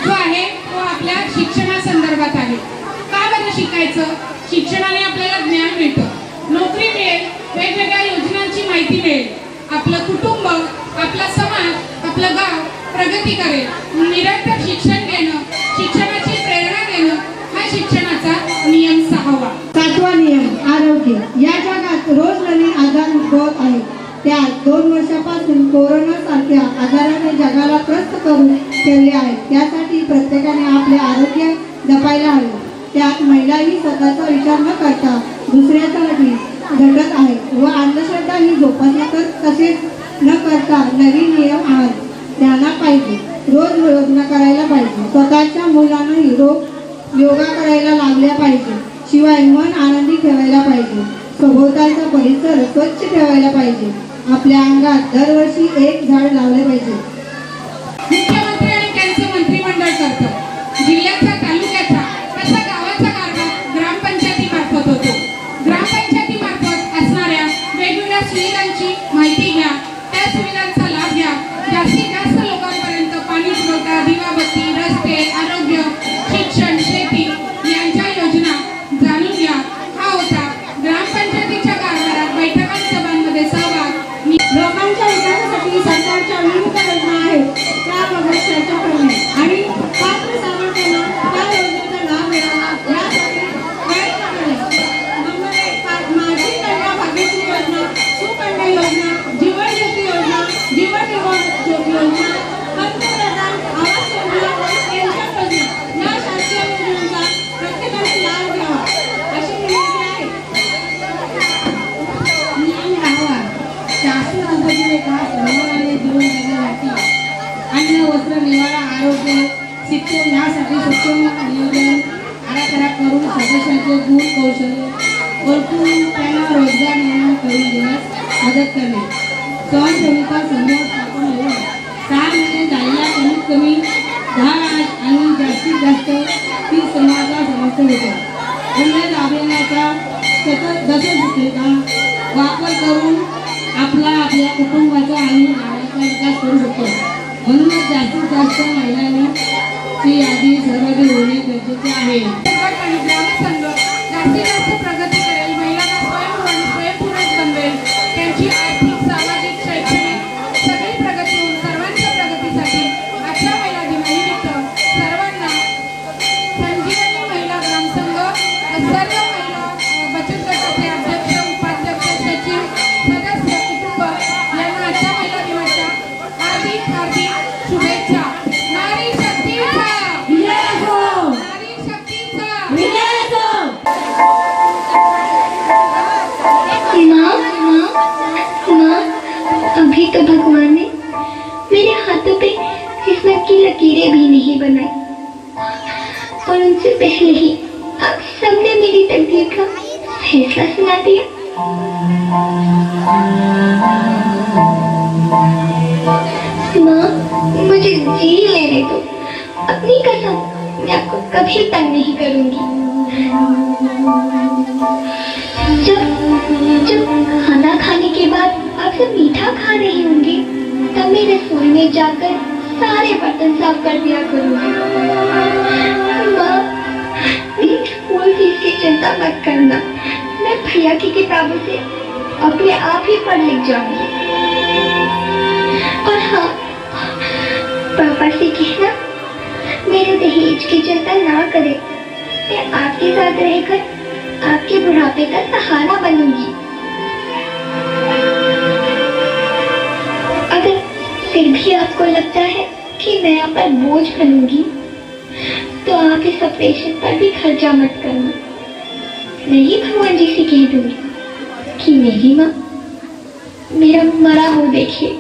जो आहे तो आपल्या शिक्षणासंदर्भात आहे. का बरं शिकायचं? शिक्षणाने आपल्याला ज्ञान मिळतं, नोकरी मिळेल, वेगवेगळ्या योजनांची माहिती मिळेल, आपलं कुटुंब, आपला समाज, आपलं गाव प्रगती करेल. निरंतर शिक्षण घेणं, शिक्षणाची प्रेरणा देणं हा शिक्षणाचा नियम 6वा. 7वा नियम आरोग्य. या जगात रोज नवीन आजार उद्भवत आहेत. त्यात 2 वर्षापासून कोरोना सारख्या आजाराने जगाला त्रस्त करून ठेवले आहे. त्यासाठी प्रत्येकाने आपले आरोग्य जपायला हवे. त्यात महिलाही स्वतःचा विचार न करता दुसऱ्यासाठी झटत आहेत व अंधश्रद्धा ही जोपासना तसेच न करता नवीन नियम आहेत त्यांना पाहिजे. रोज योजना करायला पाहिजे. स्वतःच्या मुलांनाही रोज योगा करायला लावल्या पाहिजे. शिवाय मन आनंदी ठेवायला पाहिजे. सभोवतालचा परिसर स्वच्छ ठेवायला पाहिजे. आपल्या अंगात दरवर्षी 1 झाड लावले पाहिजे. मुख्यमंत्री आणि त्यांचं मंत्रिमंडळ करतं. जिल्ह्याचा, तालुक्याचा तसा गावाचा कारभार ग्रामपंचायतीमार्फत होतो. ग्रामपंचायतीमार्फत असणाऱ्या वेगवेगळ्या सुविधांची माहिती घ्या, त्या सुविधांचा लाभ घ्या. जास्तीत जास्त लोकांपर्यंत पाणी पुरवठा, दिवाबत्ती, रस्ते, आरोग्य, शिक्षण, शेती यांच्या योजना जाणून घ्या. हा होता ग्रामपंचायतीच्या कारभारात बैठकांसभांमध्ये सहभाग. लोकांच्या विकासासाठी सरकारच्या विविध योजना आहेत त्याबाबत चर्चा करणे आणि पात्र सामान्यांना त्या योजनेचा लाभ मिळावा यासाठी प्रयत्न करणे. माझी कन्या भाग्यश्री योजना, सुकन्या योजना, जीवन ज्योती योजना, जीवन ज्योती योजना, पंतप्रधान आवास योजना, पेन्शन योजना या शासकीय योजनांचा प्रत्येकाने लाभ घ्यावा अशी विनंती आहे. नियम 10 शासन अंदाजे विकास सर्वांना जीवन जगण्यासाठी अन्न, वस्त्र, निवारा, आरोग्य, शिक्षण यासाठी सक्षम नियोजन आराखडा करून सदस्यांचे गुण कौशल्य ओळखून त्यांना रोजगार निर्माण करून देण्यास मदत करणे. स्वयंसेविका समूह स्थापन होऊन 6 महिने झालेल्या कमीत कमी 10 आणि जास्तीत जास्त 30 समाजाला सदस्य होते. उमेद अभियानाचा दशसूत्रीचा वापर करून आपल्या कुटुंबाचा आणि गावाचा विकास करू शकतो. म्हणूनच जास्तीत जास्त महिलांनी ची यादी सहभागी होणे गरजेचे आहे. आणि ग्रामसंघ जास्तीत जास्त प्रगती करेल, महिलांना स्वयंपूर्ण बनवेल, त्यांची आर्थिक माँ, अभी तो भगवान ने मेरे हाथों पे किस्मत की लकीरें भी नहीं बनाई, और उनसे पहले ही आप सबने मेरी तकदीर का फैसला सुना दिया। माँ, मुझे जी लेने दो। अपनी कसम, मैं आपको कभी तंग नहीं करूंगी। जब खाना खाने के बाद आप सब मीठा खा रही होंगी, तब मैं रसोई में जाकर सारे बर्तन साफ कर दिया करूंगी। माँ, स्कूल फीस की चिंता मत करना, मैं भैया की किताबों से अपने आप ही पढ़ लिख जाऊंगी। और हाँ, पापा से कहना मेरे दहेज की चिंता ना करे। मैं आपके साथ रहकर आपके बुढ़ापे का सहारा बनूंगी। अगर फिर भी आपको लगता है कि मैं आप पर बोझ बनूंगी, तो आप इस ऑपरेशन पर भी खर्चा मत करना। मैं ही भगवान जी से कह दूंगी कि मेरी माँ मेरा मरा मुंह देखिए।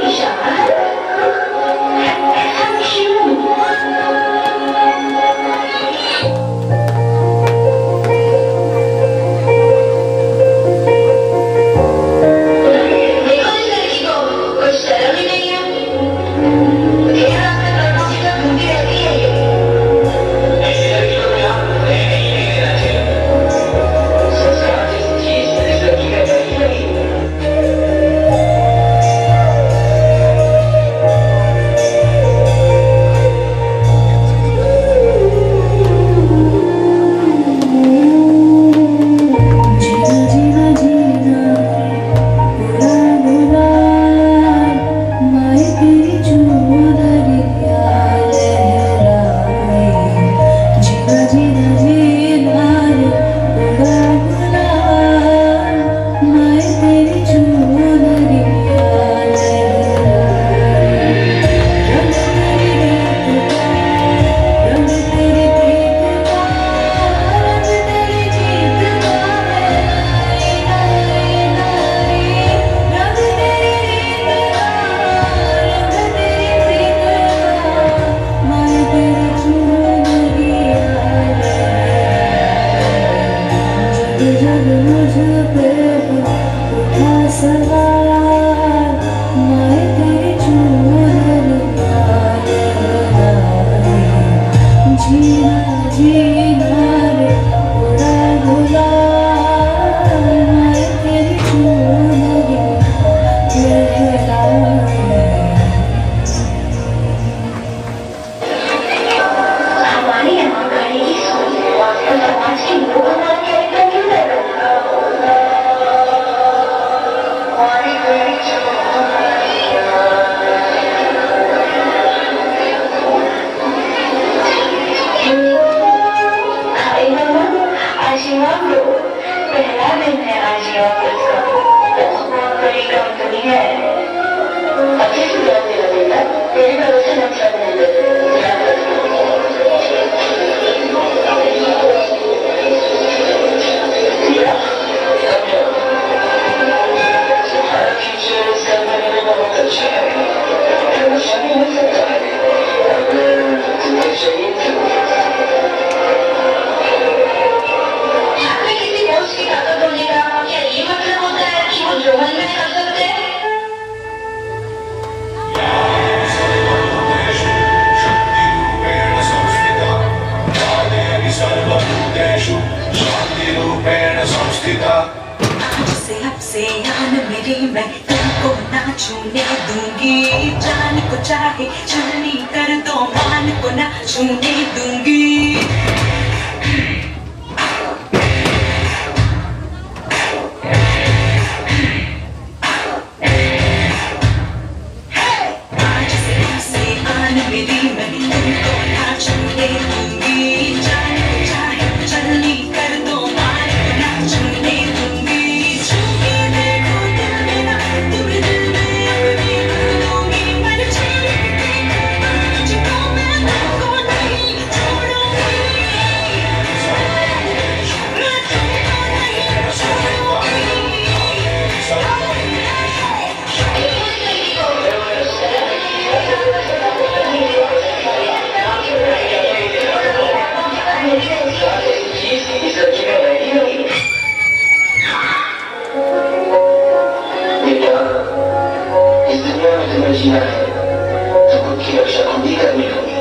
विशाल, ऐसा क्यों? देखो इस लड़की को, कुछ शर्म ही नहीं है। देर रात तक लड़कों से घूमती रहती है ये। ऐसी लड़की को यहाँ रहने ही नहीं देना चाहिए। संस्कार जैसी चीज इस लड़की का नहीं है। हमारे यहाँ गाड़ी की सोच तो समाज के लोग हमारा कैरेक्टर क्यों कर रहे हाय मामा, आशीर्वाद लो। पहला दिन है आशीर्वाद का। बहुत बड़ी कंपनी है। अच्छे से ध्यान देना बेटा, तेरे भरोसे नक्शा नहीं देते। मेरी मैं तुमको ना छूने दूंगी। जान को चाहे छलनी कर दो, मान को ना छूने दूंगी। आज से हमसे आन मेरी मैं तुमको ना छूने दूंगी। जान को चाहे छलनी कर दो, मान को ना छूने दूंगी। छूके देखो दिल मेरा, तुम्हें दिल में अपनी कर दूंगी। पर छेड़ के देखो तुझको मैं तुमको नहीं छोड़ूंगी। मैं तुमको नहीं छोड़ूंगी। इस दुनिया में तुम्हें जीना है तो खुद की रक्षा खुद ही करनी होगी।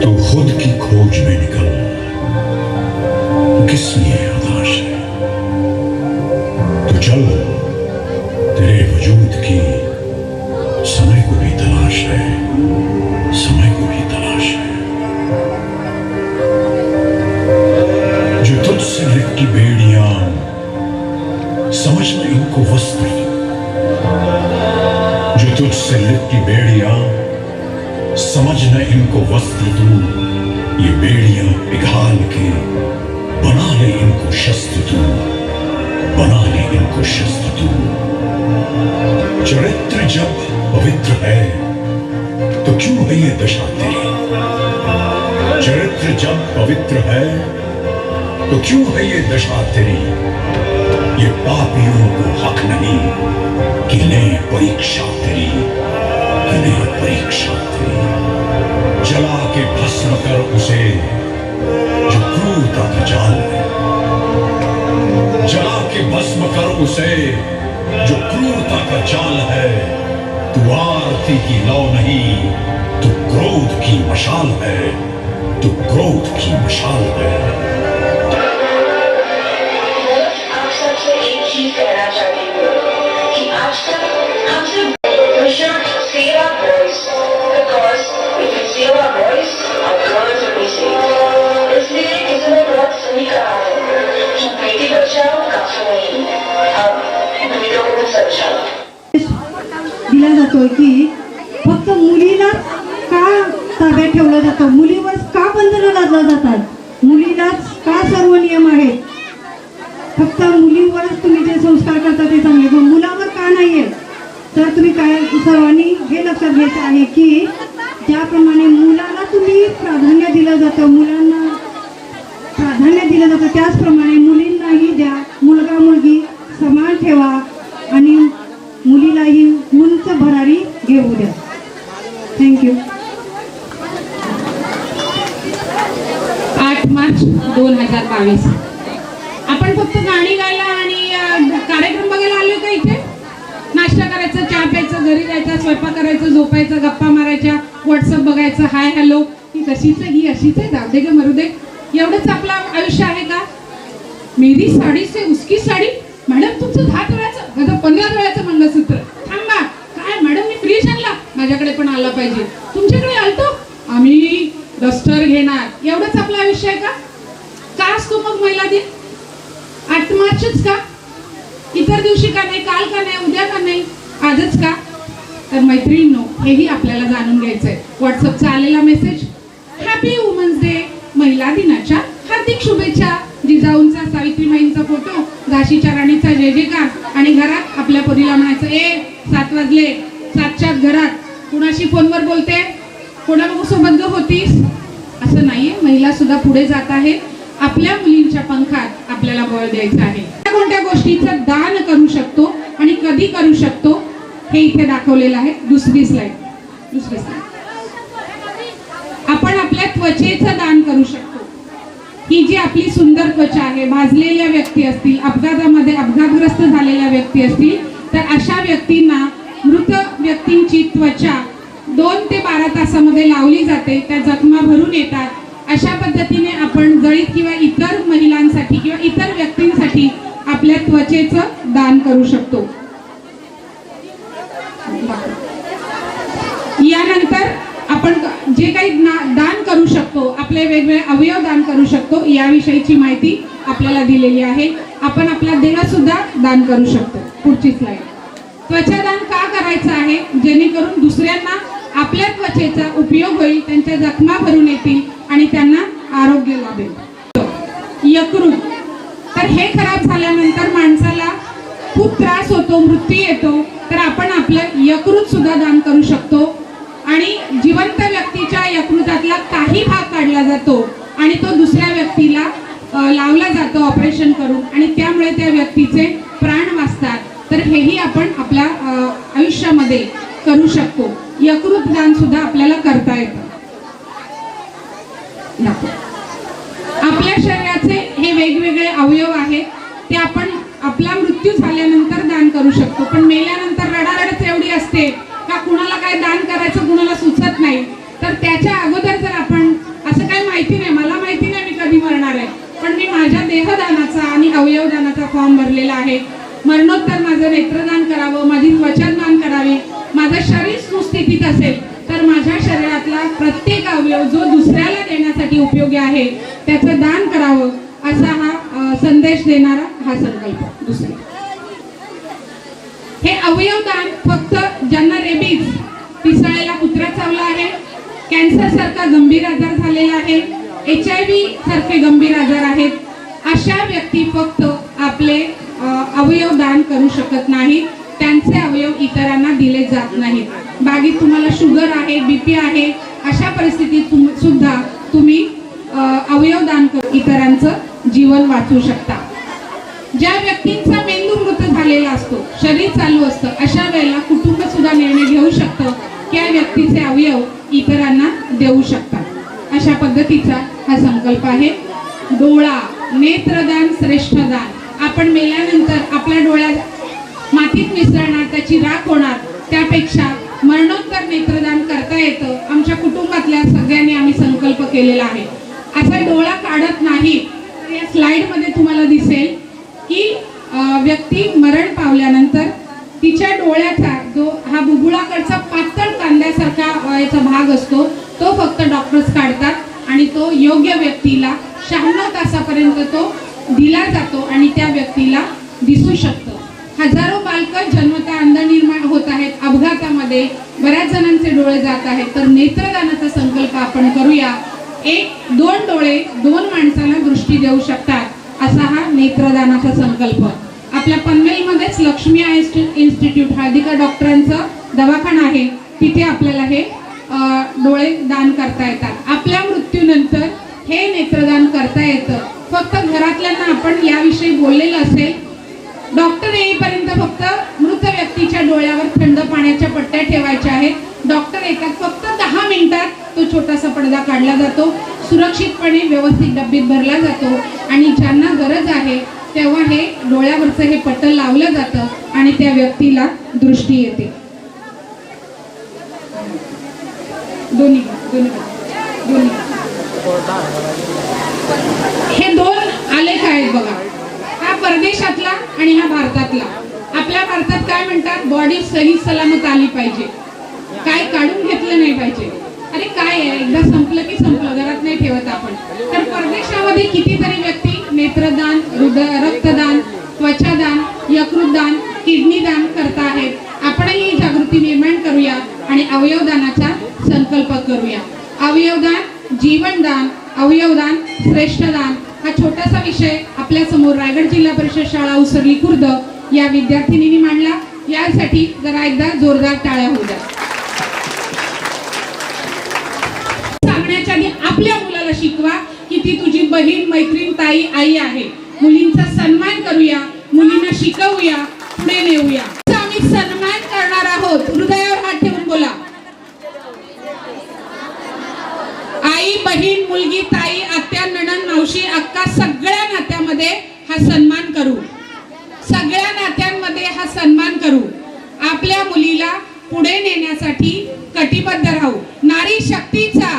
तो खुद की खोज में निकल, किस लिए हताश है? तो चल, तेरे वजूद की समय को भी तलाश है, समय को भी तलाश है। जो तुझसे लिपटी बेड़ियां, समझना इनको वस्त्र। जो तुझसे लिपटी बेड़ियां, समझना इनको वस्त्र तू। ये बेड़ियां पिघाल के बना ले इनको शस्त्र तू, बना ले इनको शस्त्र तू। चरित्र जब पवित्र है तो क्यों है ये दशा तेरी? चरित्र जब पवित्र है तो क्यों है ये दशा तेरी? ये पापियों को हक नहीं कि ले परीक्षा तेरी, कि ले परीक्षा तेरी। जला के भस्म कर उसे जो क्रूरता का जाल है, जला के भस्म कर उसे जो क्रूरता का जाल है। तू आरती की लौ नहीं, तू क्रोध की मशाल है, तू क्रोध की मशाल है। आप सबसे एक चीज कहना चाहती हूँ कि आज तक हमसे we should save our boys because if we save our boys, our girls will be safe. इसलिए किसी ने बहुत सही कहा है कि बेटी बचाओ काफी नहीं, हम बेटों को भी समझाओ। दिला जातोय की फक्त मुलीला का ताब्यात ठेवलं जातं, मुलीवर का बंधनं लादलं जातात, मुलीलाच का सर्व नियम आहेत, फक्त मुलीवरच तुम्ही जे संस्कार करता ते चांगले, पण मुलावर का नाहीये? तर तुम्ही काय सर्वांनी हे लक्षात घ्यायचं आहे की ज्याप्रमाणे मुलाला तुम्ही प्राधान्य दिलं जातं, मुलांना प्राधान्य दिलं जातं, त्याचप्रमाणे मुलींनाही द्या, मुलगा मुलगी समान ठेवा आणि मुलीलाही उंच भरारी घेऊ द्या. थँक्यू. 8 मार्च 2022. आपण फक्त गाणी गायला आणि कार्यक्रम बघायला आलोय का इथे? नाश्ता करायचं, चहा प्यायचं, घरी जायचं, स्वयंपाक करायचं, झोपायचं, गप्पा मारायच्या, व्हॉट्सअप बघायचं, हाय हॅलो, ही तशीच आहे, ही अशीच आहे, जाऊ दे ग मरू दे, एवढंच आपलं आयुष्य आहे का? मेरी साडी से उसकी साडी, मॅडम तुमचं 10 तोळ्याचं, 15 तोळ्याचं मंगळसूत्र, थांबा काय मॅडम मी फ्रीज आणला, माझ्याकडे पण आला पाहिजे, तुमच्याकडे आलतो, आम्ही डस्टर घेणार, एवढंच आपलं आयुष्य आहे का? का असतो मग महिला दिन? 8 मार्चच का? इतर दिवशी का नाही, काल का नाही, उद्या का नाही, आजच का? तर मैत्रिणींनो, हेही आपल्याला जाणून घ्यायचंय. व्हॉट्सअपचा आलेला मेसेज, हॅपी वुमन्स डे, महिला दिनाच्या हार्दिक शुभेच्छा. जिजाऊंचा, सावित्रीबाईंचा फोटो, झाशीच्या राणीचा जय जयकार आणि घरात आपल्या पोरीला म्हणायचं, 7 वाजले, 7च्या घरात कुणाशी फोनवर बोलते, कोणासोबत ग होतीस? असं नाहीये, महिला सुद्धा पुढे जात आहे. आपल्या मुलींच्या पंखात आपल्याला बळ द्यायचं आहे. कोणत्या गोष्टीचं दान करू शकतो आणि कधी करू शकतो हे इथे दाखवलेलं आहे. दुसरी स्लाइड. आपण आपल्या त्वचेचं दान करू शकतो. ही जी आपली सुंदर त्वचा आहे, भाजलेल्या व्यक्ती असतील, अपघातामध्ये अपघातग्रस्त झालेल्या व्यक्ती असतील, तर अशा व्यक्तींना मृत व्यक्तींची त्वचा 2 ते 12 तासामध्ये लावली जाते. त्या जखमा भरून येतात. अशा पद्धतीने आपण जळीत किंवा इतर महिलांसाठी किंवा इतर व्यक्तींसाठी आपल्या त्वचेचं दान करू शकतो. यानंतर आपण जे काही दान करू शकतो, आपले वेगवेगळे अवयव दान करू शकतो, याविषयीची माहिती आपल्याला दिलेली आहे. आपण आपला देह सुद्धा दान करू शकतो. पुढची स्लाइड. त्वचादान का करायचं आहे? जेणेकरून दुसऱ्यांना आपल्या त्वचेचा उपयोग होईल, त्यांच्या जखमा भरून येतील आणि त्यांना आरोग्य लाभेल. यकृत, तर हे खराब झाल्यानंतर माणसाला खूप त्रास होतो, मृत्यू येतो, तर आपण आपलं यकृत सुद्धा दान करू शकतो. आणि जिवंत व्यक्तीच्या यकृतातला काही भाग काढला जातो आणि तो दुसऱ्या व्यक्तीला लावला जातो ऑपरेशन करून, आणि त्यामुळे त्या व्यक्तीचे प्राण वाचतात. तर हेही आपण आपल्या आयुष्यामध्ये करू शकतो. यकृत दान सुद्धा आपल्याला करता येतं. आपल्या शरीराचे हे वेगवेगळे अवयव आहेत, ते आपण आपला मृत्यू झाल्यानंतर दान करू शकतो. पण मेल्यानंतर रडारडच एवढी असते का कुणाला काय दान करायचं कुणाला सुचत नाही. तर त्याच्या अगोदर जर आपण, असं काही माहिती नाही, मला माहिती नाही मी कधी मरणार आहे, पण मी माझ्या देहदानाचा आणि अवयवदानाचा फॉर्म भरलेला आहे. मरणोत्तर माझं नेत्रदान करावं, माझी त्वचा दान करावी. माझं शरीर सुस्थितीत असेल तर माझ्या शरीरातला प्रत्येक अवयव जो दुसऱ्याला देण्यासाठी उपयोगी आहे त्याचं दान करावं, असा हा संदेश देणारा हा संकल्प. दुसरे, हे अवयव दान फक्त ज्यांना रेबीज, पिसाळ्याला कुत्रा चावला आहे, कॅन्सर सारखा गंभीर आजार झालेला आहे, HIV सारखे गंभीर आजार आहेत, अशा व्यक्ती फक्त आपले अवयव दान करू शकत नाहीत. त्यांचे अवयव इतरांना दिले जात नाहीत. बाकी तुम्हाला शुगर आहे, BP आहे, अशा परिस्थितीत सुद्धा तुम्ही अवयव दान करून इतरांचं जीवन वाचवू शकता. ज्या व्यक्तींचा मेंदू मृत झालेला असतो, शरीर चालू असतं, अशा वेळेला कुटुंब सुद्धा निर्णय घेऊ शकतं की या व्यक्तीचे अवयव इतरांना देऊ शकतात. अशा पद्धतीचा हा संकल्प आहे. डोळा, नेत्रदान श्रेष्ठ दान. आपण मेल्यानंतर आपल्या डोळ्यात मातीत मिसळणार, त्याची राख होणार, त्यापेक्षा मरणोत्तर नेत्रदान करता येतं. आमच्या कुटुंबातल्या सगळ्यांनी आम्ही संकल्प केलेला आहे. असा डोळा काढत नाही तर या स्लाइडमध्ये तुम्हाला दिसेल की व्यक्ती मरण पावल्यानंतर तिच्या डोळ्याचा जो हा बुबुळाकडचा पातळ कांद्यासारखा याचा भाग असतो तो फक्त डॉक्टर्स काढतात आणि तो योग्य व्यक्तीला 96 तासापर्यंत तो दिला जातो आणि त्या व्यक्तीला दिसू शकतं. हजारो बालकं जन्मतः अंध निर्माण होत आहेत, अपघातामध्ये बऱ्याच जणांचे डोळे जात आहेत. तर नेत्रदानाचा संकल्प आपण करूया. 1-2 डोळे 2 माणसांना दृष्टी देऊ शकतात असा हा नेत्रदानाचा संकल्प. आपल्या पनवेलमध्येच लक्ष्मी आय इन्स्टिट्यूट हळदीकर डॉक्टरांचं दवाखाना आहे, तिथे आपल्याला हे डोळे दान करता येतात. आपल्या मृत्यूनंतर हे नेत्रदान करता येतं. फक्त घरातल्यांना आपण याविषयी बोललेलं असेल. डॉक्टर येईपर्यंत फक्त मृत व्यक्तीच्या डोळ्यावर थंड पाण्याच्या पट्ट्या ठेवायच्या आहेत. डॉक्टर येतात, फक्त 10 मिनिटात तो छोटासा पडदा काढला जातो, सुरक्षितपणे व्यवस्थित डब्बीत भरला जातो आणि ज्यांना गरज आहे तेव्हा हे डोळ्यावरचं हे पट्टं लावलं जातं आणि त्या व्यक्तीला दृष्टी येते. दोन्ही हे 2 आलेख आहेत बघा. हा परदेशातला आणि हा भारतातला. आपल्या भारतात काय म्हणतात, बॉडी सही सलामत आली पाहिजे, काय काढून घेतलं नाही पाहिजे. अरे काय आहे, एकदा संपलं की संपलं, घरात नाही ठेवत आपण. तर परदेशामध्ये कितीतरी व्यक्ती नेत्रदान, रक्तदान, त्वचादान, यकृतदान, किडनी दान करत आहेत. आपणही ही जागृती निर्माण करूया आणि अवयवदानाचा संकल्प करूया. अवयवदान, जीवनदान, अवयवदान, श्रेष्ठदान हा छोटासा विषय आपल्या समोर रायगड जिल्हा परिषद शाळा उसरली खुर्द या विद्यार्थिनींनी मांडला. यासाठी जरा एकदा जोरदार टाळ्या होऊ द्या. सांगण्याच्या आधी आपल्या मुलाला शिकवा की ती तुझी बहीण, मैत्रीण, ताई, आई आहे. मुलींचा सन्मान करूया, मुलींना शिकवूया, पुढे नेऊया. आम्ही सन्मान करणार आहोत. हृदयावर हात ठेवून बोला. आई, बहीण, मुलगी, ताई, आत्या, नणंद, मावशी, अक्का सगळ्या नात्यामध्ये हा सन्मान करू. सगळ्या नात्यांमध्ये हा सन्मान करू. आपल्या मुलीला पुढे नेण्यासाठी कटिबद्ध राहू. नारी शक्तीचा.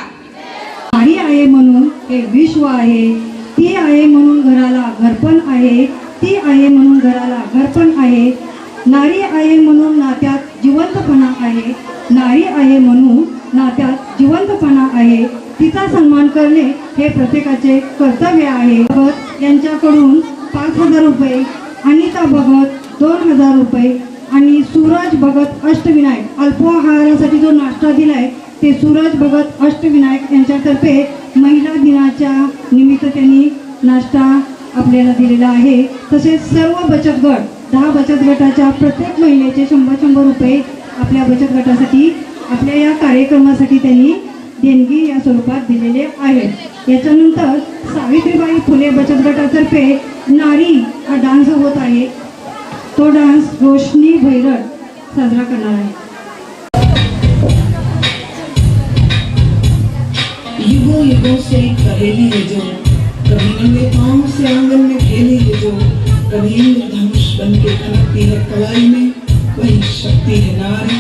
नारी आहे म्हणून हे विश्व आहे. ती आहे म्हणून घराला घरपण आहे. ती आहे म्हणून घराला घरपण आहे. नारी आहे म्हणून नात्यात जिवंतपणा आहे. नारी आहे म्हणून नात्यात जिवंतपणा आहे. तिचा सन्मान करणे हे प्रत्येकाचे कर्तव्य आहे. भगत यांच्याकडून 5,000 रुपये, अनिता भगत 2,000 रुपये आणि सूरज भगत अष्टविनायक अल्पाहारासाठी जो नाश्ता दिलाय ते सूरज भगत अष्टविनायक यांच्यातर्फे महिला दिनाच्या निमित्त त्यांनी नाश्ता आपल्याला दिलेला आहे. तसेच सर्व बचत गट 10 बचत गटाच्या प्रत्येक महिलेचे 100-100 रुपये आपल्या बचत गटासाठी आपल्या या कार्यक्रमासाठी त्यांनी देणगी या स्वरूपात दिलेले आहेत. याच्यानंतर सावित्रीबाई फुले बचत गटातर्फे नारी हा डान्स होत आहे. तो डान्स रोशनी भैरड साजरा करणार आहे. युगों युगों से पहेली है जो, कभी नंगे पांव से आंगन में खेली है जो, कभी इंद्रधनुष बन के खनकती है कलाई में, वही शक्ति है नारी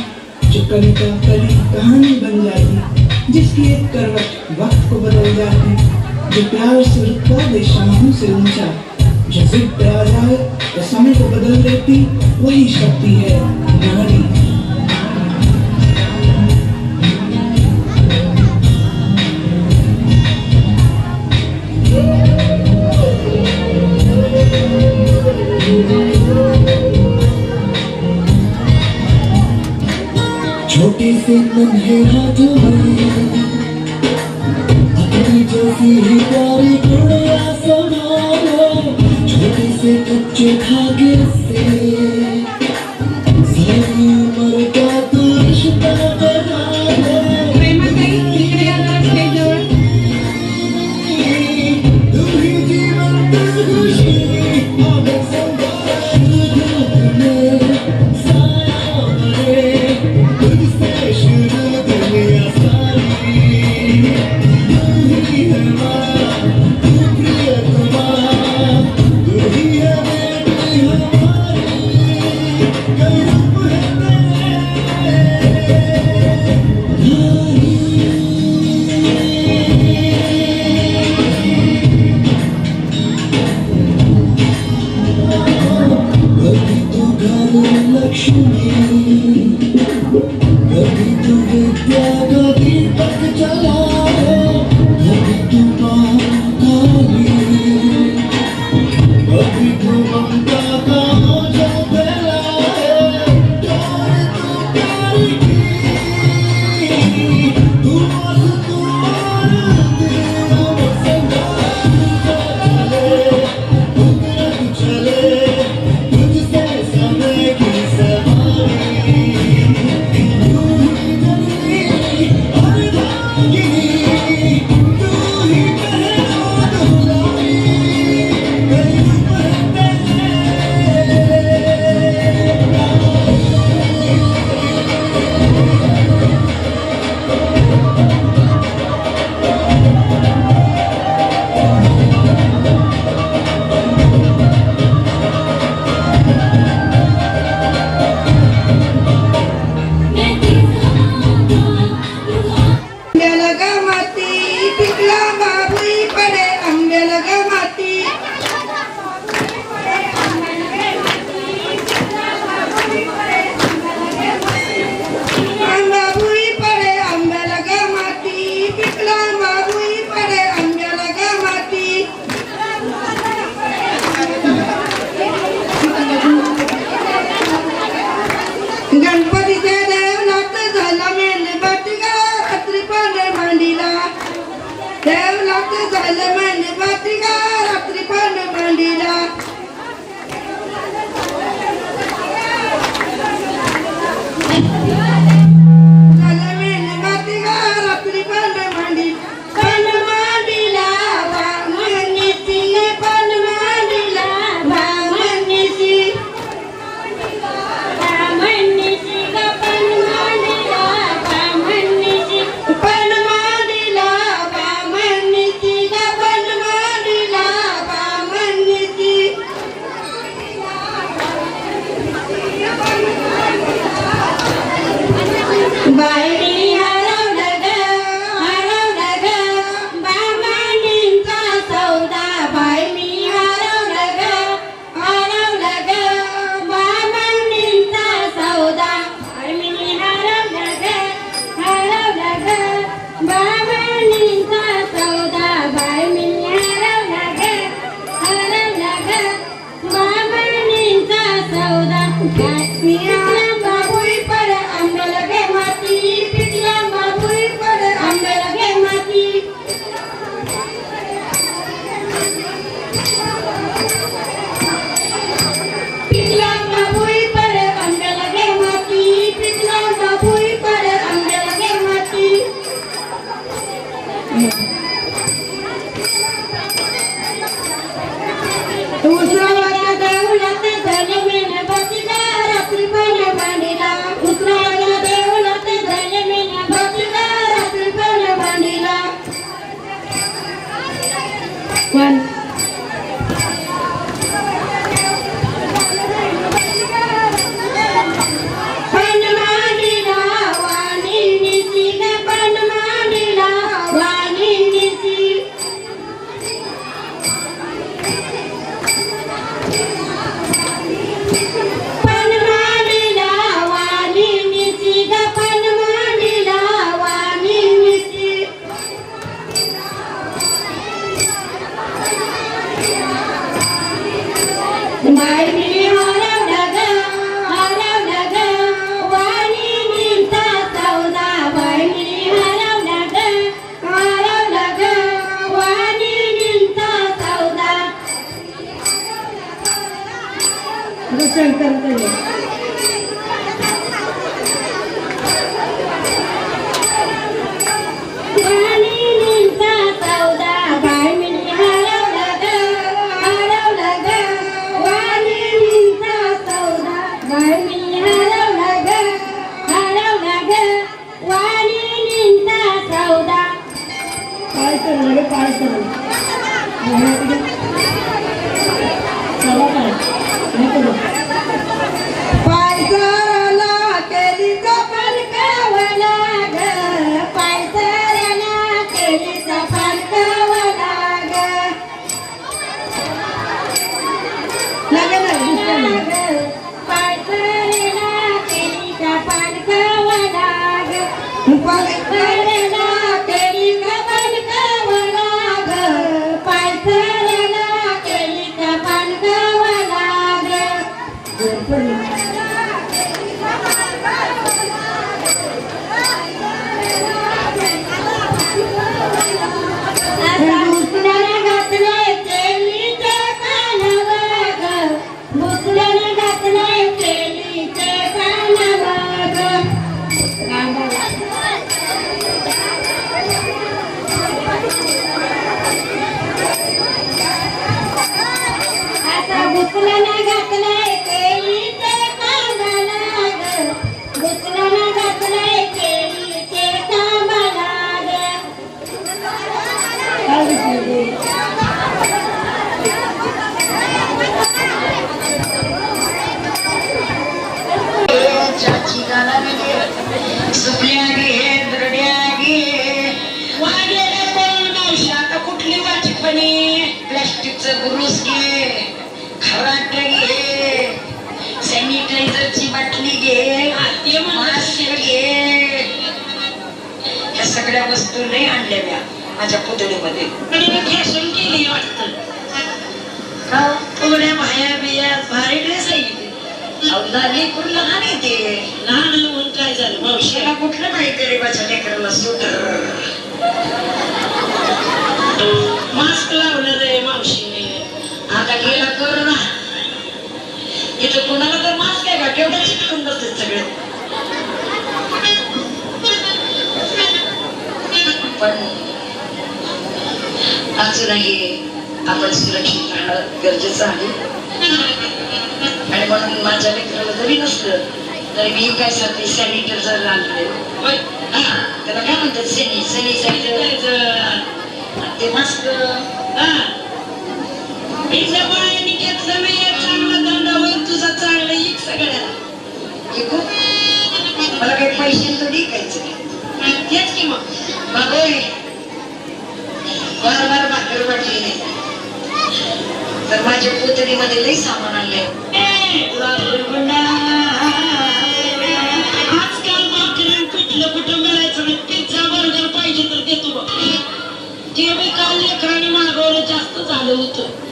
जो कविता कली कहानी बन जाती, जिसकी एक करवट वक्त को बदल जाती, जो प्यार से रुकवा दे शाहों से ऊंचा, जो जिद पे आ जाए तो समय को बदल देती, वही शक्ति है नारी. छोटी सी नन्हे हाथों में अपनी जैसी ही प्यारी गुड़िया संभालो, छोटे से कच्चे धागे से सारी उम्र का तू रिश्ता बना लो. तू ही जीवन चाची गाला गे सुपल्या गे दरड्या गे वाढलेल्या कोण मावशी आता कुठली वाचपणी प्लास्टिकचं बुरुस घे खराट घे सॅनिटायझरची बाटली घे मास्क घे या सगळ्या वस्तू नाही आणल्या माझ्या पुतळीमध्ये फॅशन केली वाटतं का थोड्या भाया बिया भारी ड्रेस आहे अवधानी कुठं लहान येते लहान म्हणून काय झालं मावशीला कुठलं नाही गरीबाच्या लेकराला सुटर मास्क लावलं रे मावशीने आता गेला कोरोना इथं कोणाला तर मास्क आहे का केवढं चिटकून बसते सगळे पण अजूनही आपण सुरक्षित राहणं गरजेचं आहे आणि म्हणून माझ्या लेकराला जरी नसलं तरी मी काय सांगते सॅनिटायझर आणले त्याला काय म्हणतात सॅनिटायझर ते मास्क चांगला धंदा होईल तुझा चांगला एक सगळ्याला मला काही पैसे तर विकायचं तेच की मग बाबोय बरोबर भाकर वाटली नाही तर माझ्या पुतळीमध्ये लई सामान आणले आजकाल भाकरी पिठलं कुठं मिळायचं नाही पिझ्झा बर्गर पाहिजे तर देतो बघ ते मी काल लेकरांनी मागवलं जास्त झालं होतं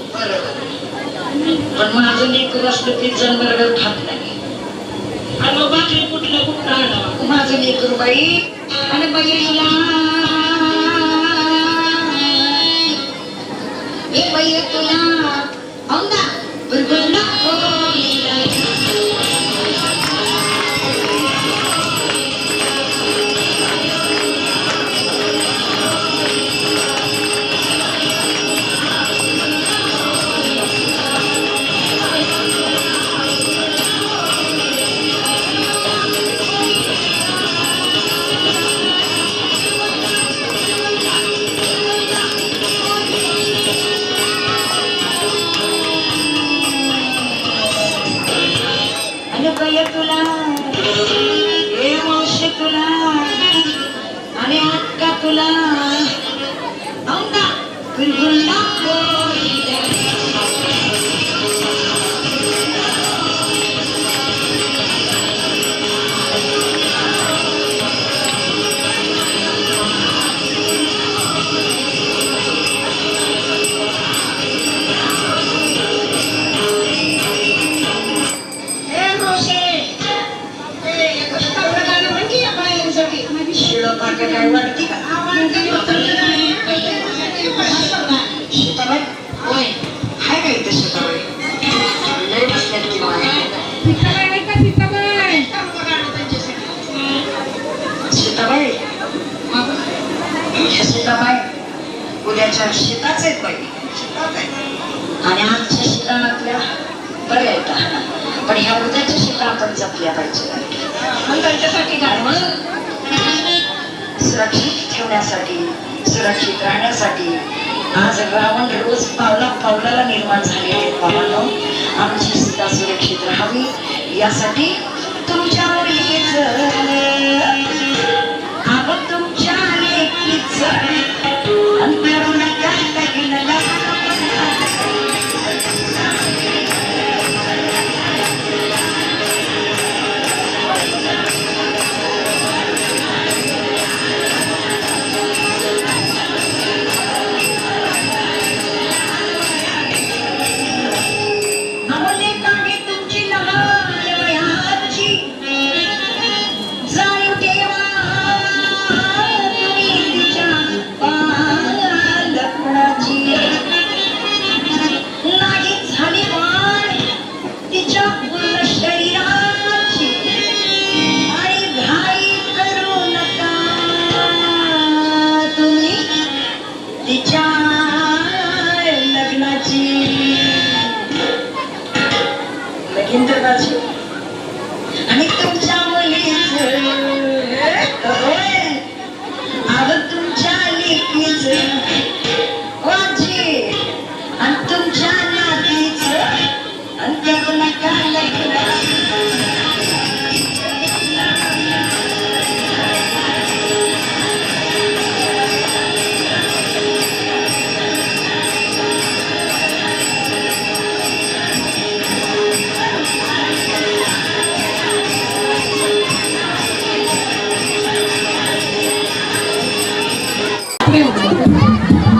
पण माझं लेकर असलं पिझ्झा बर्गर खात नाही आणि मग भाकरी कुठलं आणावं माझं लेकर बाई आणि बाईला हे बाई तुला औंदा बरोबर ना तुला हे मावशी तुला आणि अक्का तुला औंदा बिलकुल काय वाटते का शेताबाई होय हाय का इथं शेताबाई लय बसल्यात की सीताबाई का सीताबाई सीताबाई ह्या सीताबाई उद्याच्या शेताच आहेत बाई शेतात आहेत आणि आजच्या शेतातल्या बऱ्या येतात पण ह्या उद्याच्या शेता आपण जपल्या पाहिजे मग त्यांच्यासाठी काय म्हणून सुरक्षित ठेवण्यासाठी सुरक्षित राहण्यासाठी आज रावण रोज पावलाला निर्माण झाले आहेत बाबांनो आमची सुद्धा सुरक्षित राहावी यासाठी तुमच्या मुलीच आपण तुमच्या लेकीच अंतरुण तुमची लहान इंटरनॅशनल आणि तुमच्या मुलीच आव तुमच्या लेकीच वाजी आणि तुमच्या नातीच आणि करू नका लग्न पुढे होतं.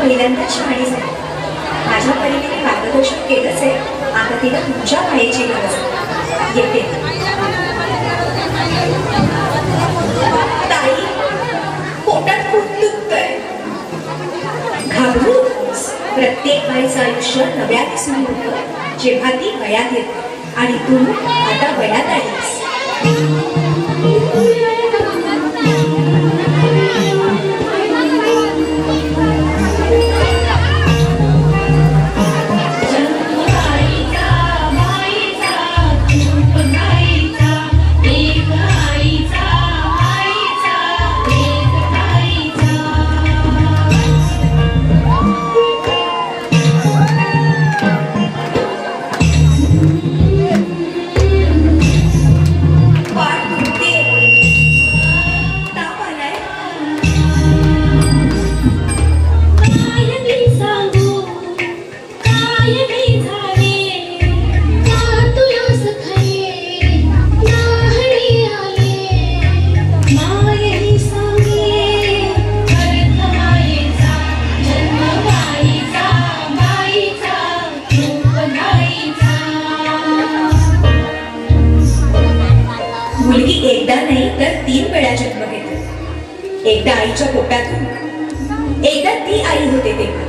पहिल्यांदाच शहाणी झाली. माझ्या परीने मार्गदर्शन केलंच आहे. आता तिला तुमच्या मायेची गरज आहे. येते ताई, पोटात खूप दुखतंय. घाबरू नकोस. प्रत्येक बाईचं आयुष्य नव्याने सुरू होतं जेव्हा ती वयात येते. आणि तू आता वयात आलीस. मुलगी एकदा नाही तर 3 वेळा जन्म घेते. एकदा आईच्या पोटातून, एकदा ती आई होते तेव्हा.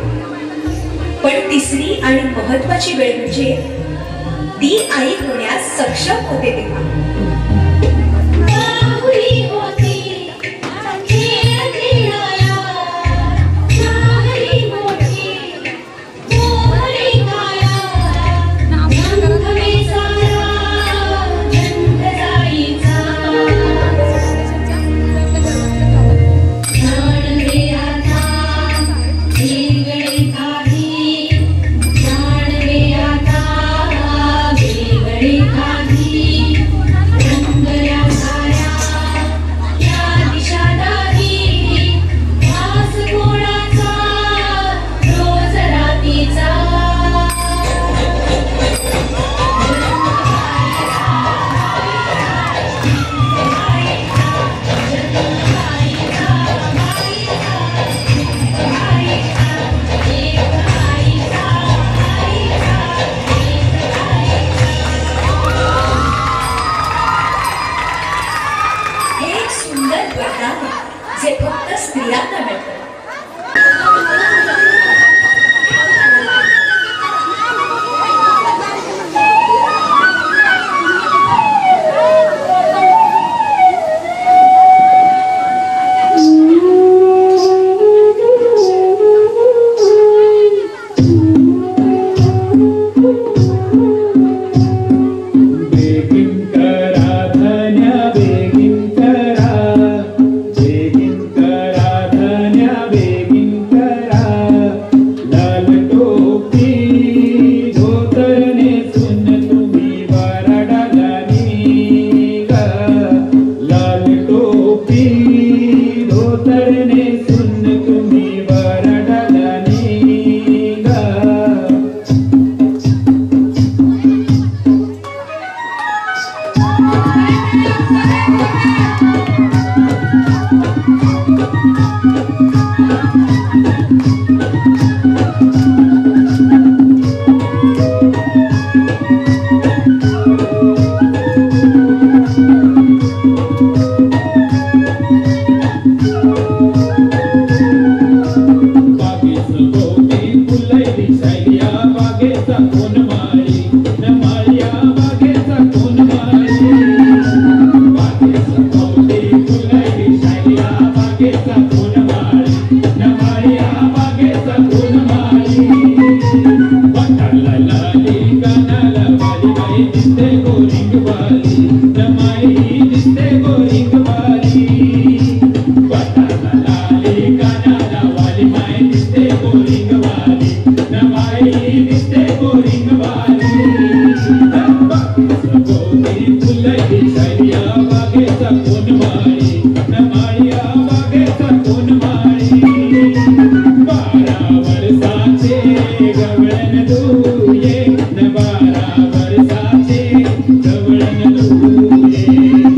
पण तिसरी आणि महत्वाची वेळ म्हणजे ती आई होण्यास सक्षम होते तेव्हा. जे फक्त स्त्रियांना मिळतं.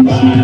Para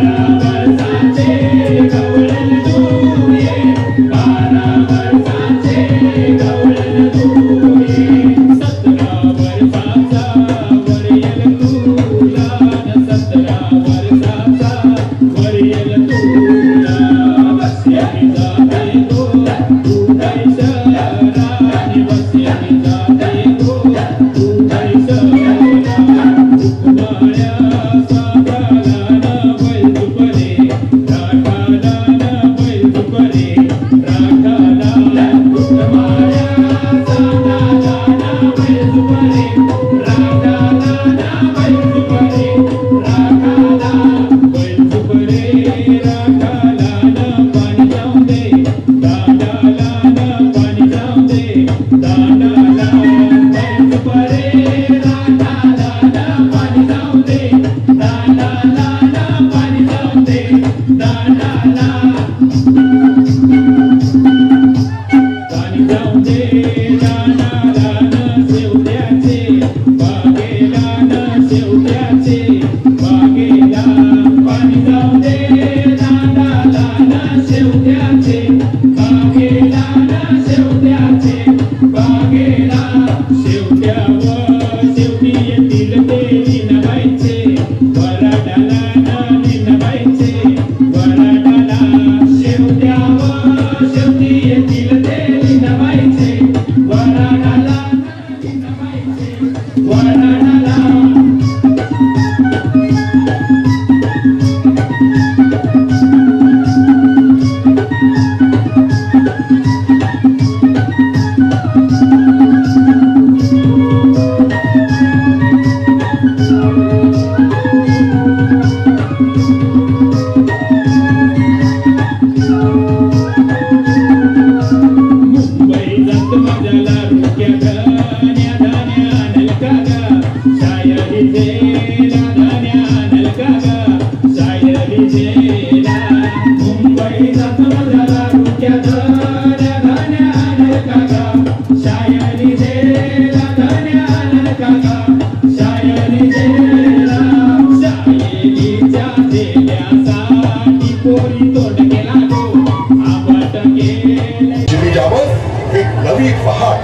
नवी पहाट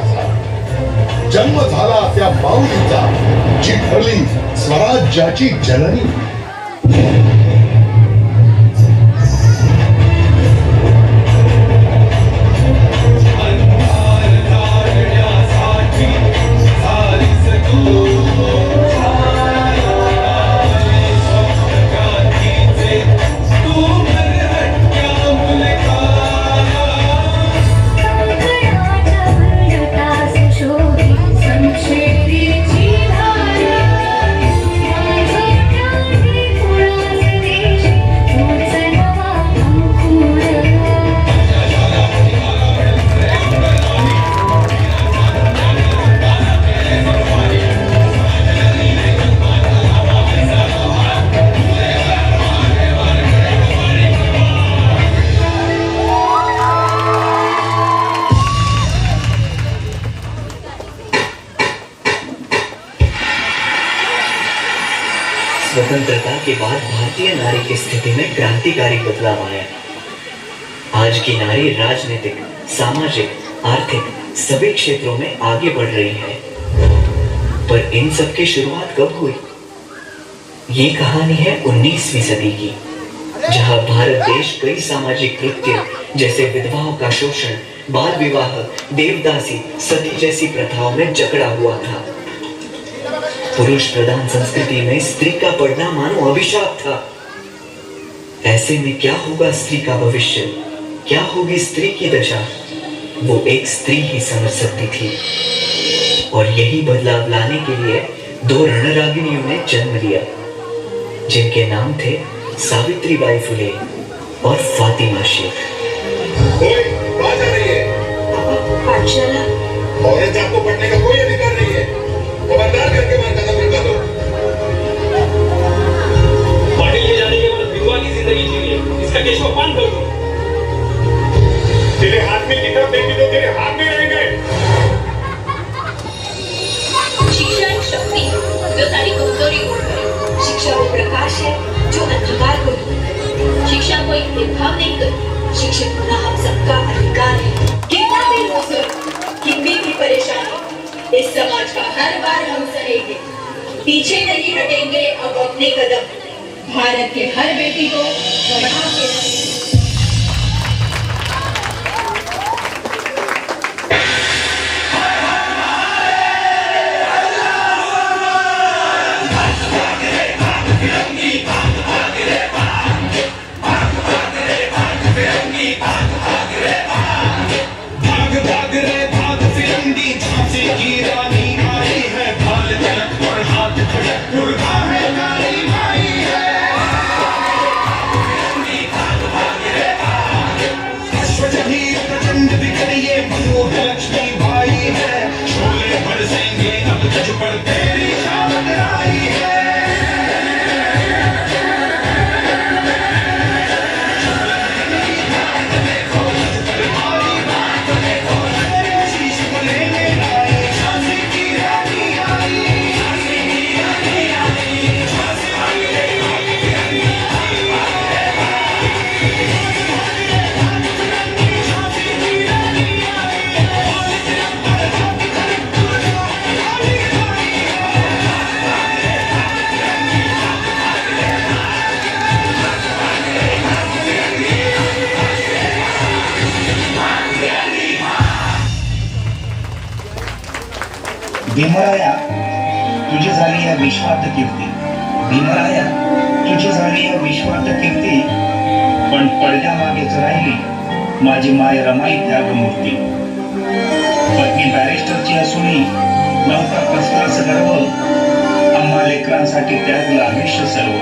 जन्म झाला त्या माऊलीचा, जी ठरली स्वराज्याची जननी. स्वतंत्रता के बाद भारतीय नारी की स्थिति में क्रांतिकारी बदलाव आया। आज की नारी राजनीतिक, सामाजिक, आर्थिक सभी क्षेत्रों में आगे बढ़ रही है। पर इन सब की शुरुआत कब हुई? ये कहानी है 19वीं सदी की, जहां भारत देश कई सामाजिक कृत्य जैसे विधवाओं का शोषण, बाल विवाह, देवदासी, सती जैसी प्रथाओं में जकड़ा हुआ था। पुरुष प्रधान संस्कृति में स्त्री का पढ़ना मानो अभिशाप था। ऐसे में क्या होगा स्त्री का भविष्य, क्या होगी स्त्री की दशा, वो एक स्त्री ही समझ सकती थी। और यही बदलाव लाने के लिए दो रणरागिनियों ने जन्म लिया, जिनके नाम थे सावित्रीबाई फुले और फातिमा शेख। पाठशाला औरत आपको पढ़ने का कोई अधिकार नहीं है। खबरदार करके मार कदम रुका दो। पार्टी ले जाने के बाद विधवा की जिंदगी जी रही है, इसका केशवपान कर दो। तेरे हाथ में किताब देगी तो तेरे हाथ में रहेंगे। शिक्षा एक शक्ति जो सारी कमजोरी दूर करे। शिक्षा वो प्रकाश है जो अंधकार को दूर करे। शिक्षा कोई भेदभाव नहीं करती। शिक्षक होना हम सबका अधिकार है। कितना भी रोज़ कितनी भी परेशानी इस समाज का हर बार हम सहेंगे, पीछे नहीं हटेंगे अब अपने कदम। भारत के हर बेटी को बढ़ा के रखेंगे। की रानी आई है, भाल तिलक और हाथ खड़क, दुर्गा है काली माई है। अश्वजनी प्रचंड विकरिये, मनोहर लक्ष्मी बाई है, शोले बरसेंगे अब तुझ पर तेरी शामत आई है। भीमराया तुझी झाली या विश्वात कीर्ती, भीमराया तुझी झाली या विश्वात कीर्ती, पण पडद्या मागेच राहिली माझी माय रमाई त्यागमूर्ती. पत्नी बॅरिस्टरची असूनही नव्हता कसलाच गर्व, आम्हा लेकरांसाठी त्यागलं आयुष्य सर्व.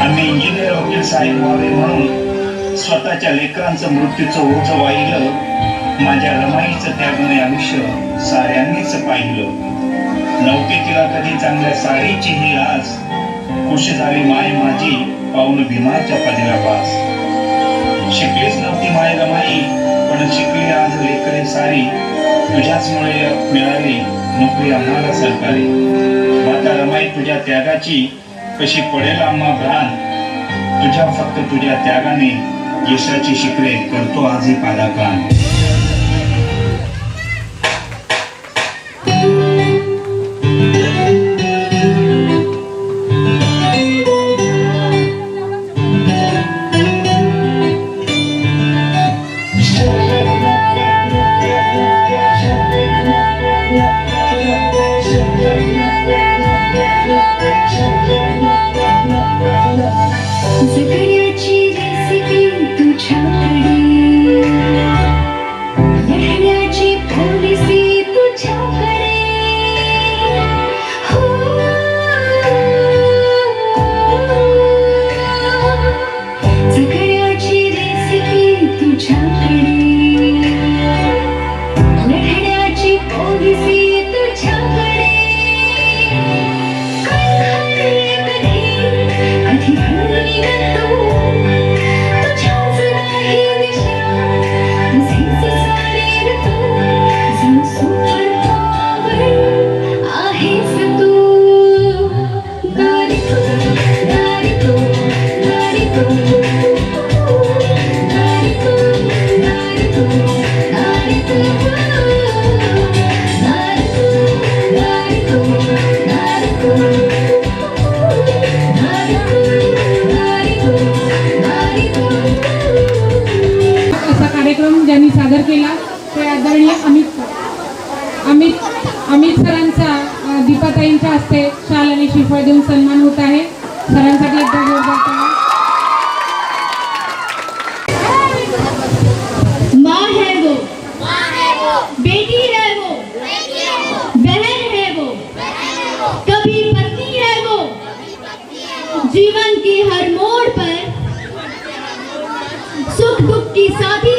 आम्ही इंजिनियर वकील साहेब व्हावे म्हणून स्वतःच्या लेकरांचं मृत्यूचं ओझ वाहिलं, माझ्या रमाईचं त्यागमय आयुष्य साऱ्यांनीच पाहिलं. नव्हती तिला कधी चांगल्या साडीची ही आस, खुश झाली माय माझी पाहून भीमाच्या पदीला पास. शिकलीच नव्हती माय रमाई, पण शिकली आज लेकरे सारी, तुझ्याचमुळे मिळाली नोकरी आम्हाला सरकारी. माता रमाई तुझ्या त्यागाची कशी पडेल आम्हा भ्रान, तुझ्या फक्त तुझ्या त्यागाने यशाची शिखरे करतो आजही पादाकान. जगण्याची रेसिपी तुझ्याकडे, लढण्याची पॉलिसी तुझ्याकडे. हो जगण्याची रेसिपी तुझ्याकडे, लढण्याची पॉलिसी तुझ्याकडे. कधी भरली तू तुझ्याच नाही दिशा, तुझीच सारी तू जणू सुपर पॉवर आहेस तू. गाडी तू गाडी तू गाडी तू गाडी तू गाडी तू गाडी तू गाडी तू गाडी तू गाडी तू. असा कार्यक्रम ज्यांनी सादर केला ते आदरणीय अमित सरांचा दीपाताईंच्या हस्ते शाल आणि श्रीफळ देऊन सन्मान होत आहे. सरांसाठी एकदा जोरदार टाळ्या. माँ है वो, बेटी है वो, बहन है वो, कभी पत्नी है वो. जीवन की हर मोड़ पर सुख दुख की साथी